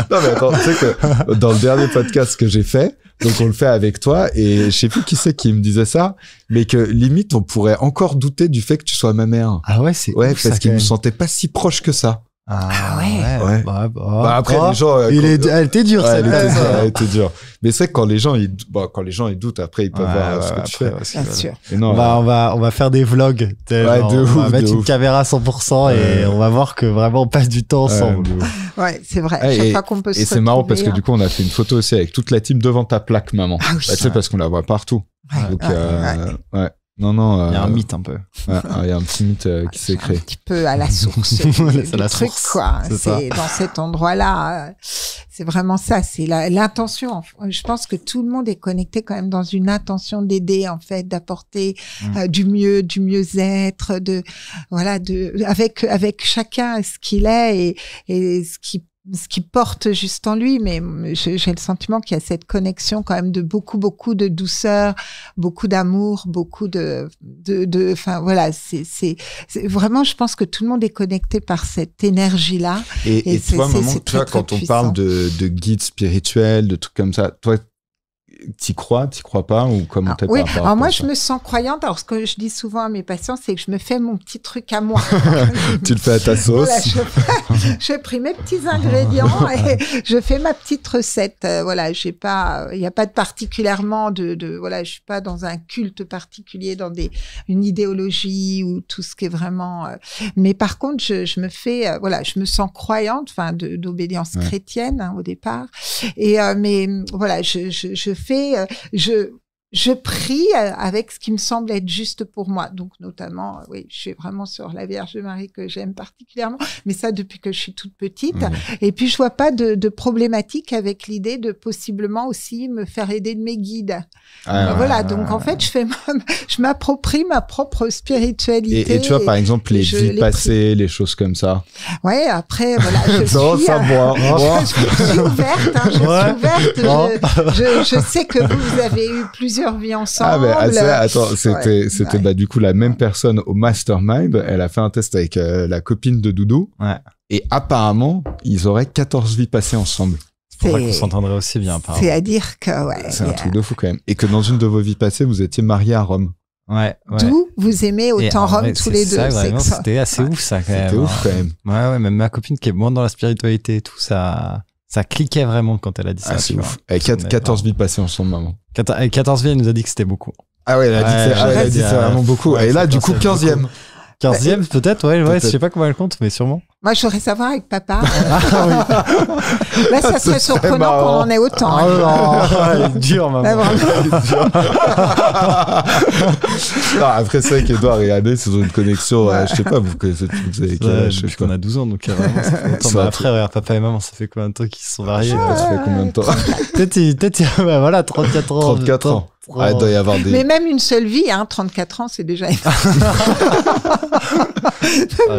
Non, mais attends, tu sais que dans le dernier podcast que j'ai fait, donc on le fait avec toi, et je sais plus qui c'est qui me disait ça, mais que limite on pourrait encore douter du fait que tu sois ma mère. Ah ouais, c'est ouais, ouf, parce ça, qu'il quand me même. sentait pas si proche que ça. Ah ouais. Bah, après les gens, elle était dure, ouais, celle-là. elle était dure. Mais c'est quand les gens ils doutent, après ils peuvent voir ce que tu fais. Bien sûr. Et non, on va faire des vlogs. Genre, de ouf, on va mettre de une ouf. caméra à 100% et on va voir que vraiment on passe du temps ensemble. Ouais, c'est vrai. Chaque fois qu'on peut se et c'est marrant parce que retrouver, du coup on a fait une photo aussi avec toute la team devant ta plaque, maman. Ah oui. Bah, tu sais, parce qu'on la voit partout. Ouais, Donc ouais. non. Il y a un mythe un peu. Il y a un petit mythe qui s'est créé. Un petit peu à la source C'est du la truc, source, quoi. c'est ça. C'est dans cet endroit-là. C'est vraiment ça. C'est l'intention. Je pense que tout le monde est connecté quand même dans une intention d'aider, en fait, d'apporter du mieux-être, avec chacun ce qu'il est et ce qui porte juste en lui, mais j'ai le sentiment qu'il y a cette connexion quand même de beaucoup de douceur, beaucoup d'amour, beaucoup enfin voilà, c'est vraiment, je pense que tout le monde est connecté par cette énergie-là. Et toi, maman, tu vois, quand on parle de guide spirituel, de trucs comme ça, toi, t'y crois pas, ou comment t'es oui. par rapport à Alors moi, ça? je me sens croyante. Alors ce que je dis souvent à mes patients, c'est que je me fais mon petit truc à moi. Tu le fais à ta sauce. Voilà, j'ai pris mes petits ingrédients et je fais ma petite recette. Voilà, il n'y a pas de particulièrement voilà, je suis pas dans un culte particulier, dans une idéologie ou tout ce qui est vraiment. Mais par contre, je me fais, voilà, je me sens croyante, enfin, d'obédience chrétienne au départ. Et mais voilà, je prie avec ce qui me semble être juste pour moi. Donc, notamment, oui, je suis vraiment sur la Vierge Marie que j'aime particulièrement, mais ça depuis que je suis toute petite. Et puis, je vois pas de problématique avec l'idée de possiblement aussi me faire aider de mes guides. Voilà. Donc, en fait, je m'approprie ma propre spiritualité. Et tu vois, par exemple, les vies passées, les choses comme ça. Ouais, après, voilà, je suis ouverte, hein, je sais que vous avez eu plusieurs vies ensemble. Attends, c'était bah, du coup la même personne au mastermind. Elle a fait un test avec la copine de Doudou. Ouais. Et apparemment, ils auraient 14 vies passées ensemble. C'est pour ça qu'on s'entendrait aussi bien. C'est à dire que, c'est un truc de fou quand même. Et que dans une de vos vies passées, vous étiez mariés à Rome. Ouais. D'où vous aimez autant Rome tous les deux. C'était assez ouf, ça, quand même. C'était ouf, quand même. Ouais, même ma copine qui est moins dans la spiritualité et tout, ça cliquait vraiment quand elle a dit ça. C'est ouf. Avec 14 vies passées ensemble, maman. Avec 14 vies, elle nous a dit que c'était beaucoup. Ah ouais, elle a dit que c'est vraiment beaucoup. Et là, du coup, 15e. 15e, peut-être, ouais, je sais pas comment elle compte, mais sûrement. Moi, je voudrais savoir avec papa. Là, ça serait surprenant qu'on en ait autant. Oh non, elle est dure, maman. Non, après, c'est vrai qu'Edouard et Anne, c'est une connexion, je sais pas, vous avez quel âge? Depuis qu'on a 12 ans, donc vraiment, ça fait longtemps. Mais après, regarde, papa et maman, ça fait combien de temps qu'ils se sont mariés? Ça fait combien de temps? Peut-être, voilà, 34 ans. 34 ans. Ah, il doit y avoir des... Mais même une seule vie, 34 ans, c'est déjà une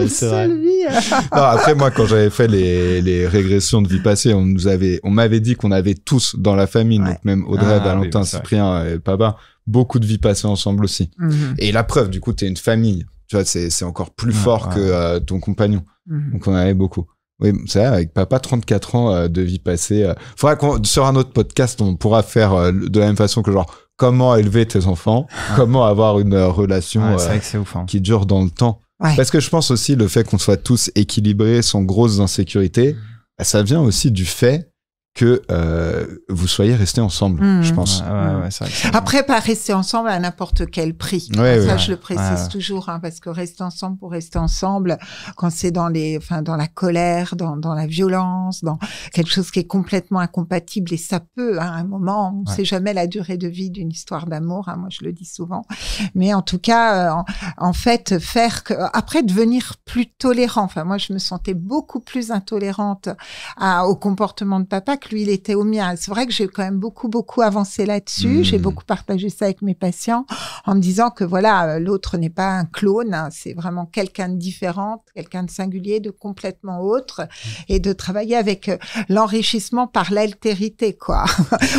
seule vie. Non, après, moi, quand j'avais fait les régressions de vie passée, on m'avait dit qu'on avait tous dans la famille, donc même Audrey, Valentin, Cyprien et papa, beaucoup de vies passées ensemble aussi. Et la preuve, du coup, t'es une famille. Tu vois, c'est encore plus fort que ton compagnon. Donc, on en avait beaucoup. Oui, c'est vrai, avec papa, 34 ans de vie passée. Faudra sur un autre podcast, on pourra faire de la même façon que genre, comment élever tes enfants, comment avoir une relation c'est vrai que c'est ouf, hein. qui dure dans le temps. Ouais. Parce que je pense aussi le fait qu'on soit tous équilibrés, sans grosses insécurités, ça vient aussi du fait que vous soyez restés ensemble, je pense. Ouais, c'est vrai que après, pas rester ensemble à n'importe quel prix. Ça, je le précise toujours, hein, parce que rester ensemble pour rester ensemble, quand c'est dans la colère, dans la violence, dans quelque chose qui est complètement incompatible, et ça peut, à un moment, on ne sait jamais la durée de vie d'une histoire d'amour, hein, moi je le dis souvent. Mais en tout cas, en fait, après devenir plus tolérant. Enfin, moi, je me sentais beaucoup plus intolérante au comportement de papa que lui, il était au mien. C'est vrai que j'ai quand même beaucoup avancé là-dessus. J'ai beaucoup partagé ça avec mes patients en me disant que voilà, l'autre n'est pas un clone, hein, c'est vraiment quelqu'un de différent, quelqu'un de singulier, de complètement autre, et de travailler avec l'enrichissement par l'altérité, quoi.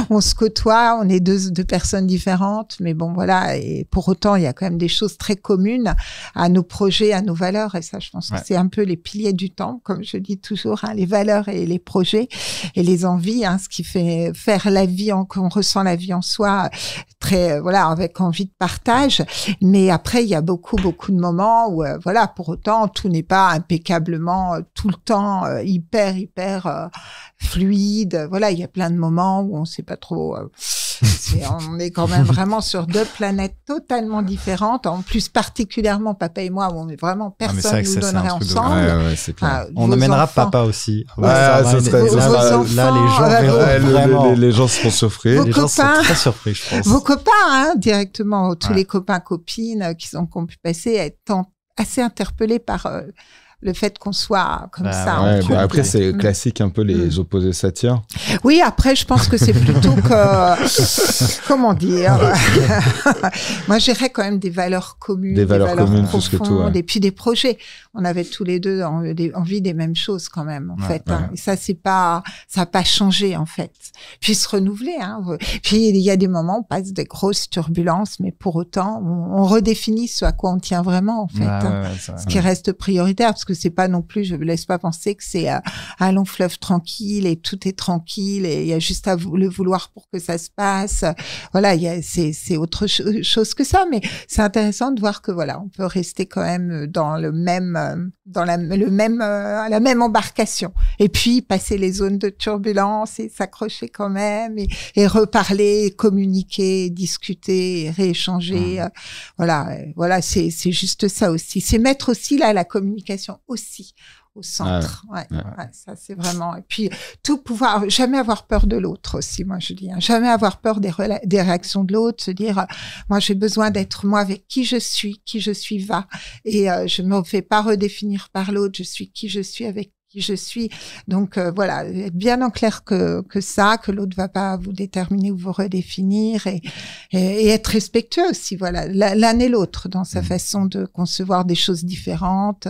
On se côtoie, on est deux personnes différentes, mais bon, voilà, et pour autant, il y a quand même des choses très communes à nos projets, à nos valeurs, et ça, je pense que c'est un peu les piliers du temps, comme je dis toujours, hein, les valeurs et les projets et les envies, hein, ce qui fait faire la vie, qu'on ressent la vie en soi, très, voilà, avec envie de partage. Mais après, il y a beaucoup de moments où, voilà, pour autant, tout n'est pas impeccablement tout le temps hyper fluide. Voilà, il y a plein de moments où on sait pas trop. On est quand même vraiment sur deux planètes totalement différentes. En plus, particulièrement papa et moi, où on est vraiment personne nous donnerait ensemble. Ouais, c'est clair. On amènera papa aussi. Là, les gens verront vraiment. Les gens seront surpris. Les gens sont très surpris, je pense. Vos copains, hein, directement, tous les copains, copines qui ont pu passer, étant assez interpellés par le fait qu'on soit comme ça. Ouais, après, c'est classique, un peu les opposés s'attirent. Oui, après, je pense que c'est plutôt que... comment dire moi, j'irais quand même des valeurs communes. Des valeurs communes, plus que tout. Et puis des projets. On avait tous les deux envie des mêmes choses quand même, en fait. Ouais. Hein. Et ça, ça n'a pas changé, en fait. Puis se renouveler. Hein. Puis il y a des moments où on passe des grosses turbulences, mais pour autant, on redéfinit ce à quoi on tient vraiment, en fait. Ce qui reste prioritaire, parce que c'est pas non plus, je ne laisse pas penser que c'est un long fleuve tranquille et tout est tranquille et il y a juste à le vouloir pour que ça se passe. Voilà, c'est autre chose que ça, mais c'est intéressant de voir que voilà, on peut rester quand même dans la même embarcation et puis passer les zones de turbulence et s'accrocher quand même et reparler, communiquer, discuter, rééchanger. Voilà, c'est juste ça aussi. C'est mettre aussi là la communication aussi au centre. Ça c'est vraiment. Et puis tout pouvoir, jamais avoir peur de l'autre aussi. Moi je dis, hein, jamais avoir peur des réactions de l'autre. Se dire, moi j'ai besoin d'être moi avec qui je suis va. Et je me fais pas redéfinir par l'autre. Je suis qui je suis avec qui je suis. Donc voilà, être bien en clair que ça, que l'autre va pas vous déterminer ou vous redéfinir et être respectueux aussi. Voilà, l'un et l'autre dans sa façon de concevoir des choses différentes.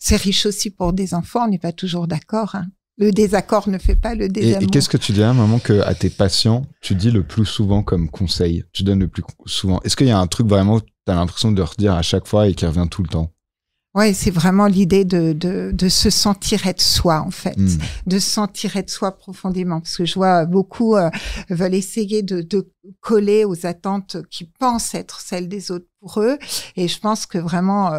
C'est riche aussi pour des enfants. On n'est pas toujours d'accord. Hein. Le désaccord ne fait pas le désamour. Et qu'est-ce que tu dirais, maman, que à tes patients, tu dis le plus souvent comme conseil? Tu donnes le plus souvent. Est-ce qu'il y a un truc vraiment que tu as l'impression de redire à chaque fois et qui revient tout le temps? Ouais, c'est vraiment l'idée de se sentir être soi, en fait. De se sentir être soi profondément. Parce que je vois beaucoup veulent essayer de coller aux attentes qui pensent être celles des autres pour eux. Et je pense que vraiment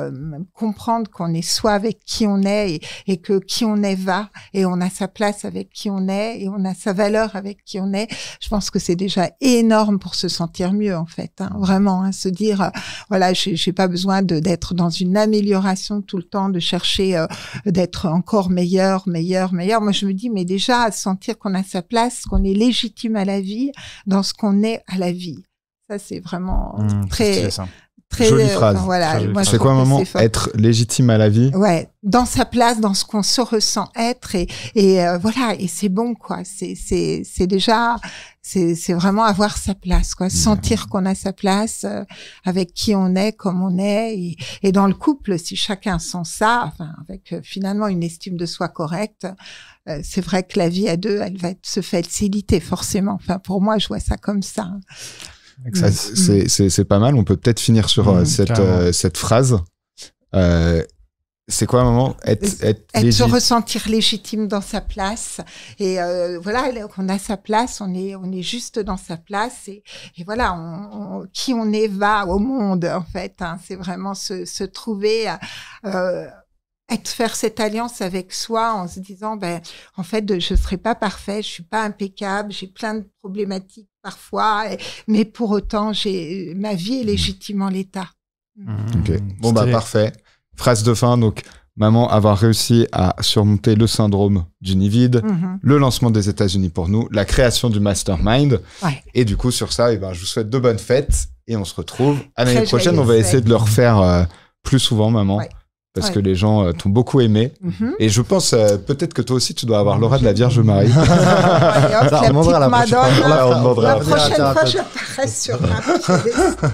comprendre qu'on est soi avec qui on est et que qui on est va et on a sa place avec qui on est et on a sa valeur avec qui on est. Je pense que c'est déjà énorme pour se sentir mieux, en fait. Hein, vraiment, hein, se dire, voilà, j'ai pas besoin d'être dans une amélioration tout le temps, de chercher d'être encore meilleur. Moi, je me dis, mais déjà, sentir qu'on a sa place, qu'on est légitime à la vie, dans ce qu'on est à la vie. Ça, c'est vraiment très jolie phrase. Voilà, c'est quoi, maman, être légitime à la vie? Ouais, dans sa place, dans ce qu'on se ressent être et voilà, et c'est bon, quoi. C'est déjà, c'est vraiment avoir sa place, quoi. Sentir qu'on a sa place avec qui on est, comme on est, et dans le couple, si chacun sent ça, enfin, avec finalement une estime de soi correcte, c'est vrai que la vie à deux, elle va se faciliter forcément. Enfin, pour moi, je vois ça comme ça. C'est pas mal. On peut peut-être finir sur cette phrase. C'est quoi, maman? Se ressentir légitime dans sa place. Et voilà, qu'on a sa place, on est juste dans sa place. Et voilà, qui on est va au monde, en fait. Hein. C'est vraiment se trouver... faire cette alliance avec soi en se disant, en fait, je serai pas parfait, je suis pas impeccable, j'ai plein de problématiques parfois, mais pour autant, ma vie est légitime en l'état. Ok. Bon, parfait. Phrase de fin, donc, maman, avoir réussi à surmonter le syndrome du nid vide, le lancement des États-Unis pour nous, la création du mastermind. Ouais. Et du coup, sur ça, je vous souhaite de bonnes fêtes et on se retrouve à l'année prochaine. On va essayer de le refaire plus souvent, maman. Ouais. parce que les gens t'ont beaucoup aimé. Et je pense, peut-être que toi aussi, tu dois avoir l'aura de la Vierge Marie. On demandera la prochaine fois. La prochaine fois, je parais sur un piédestal.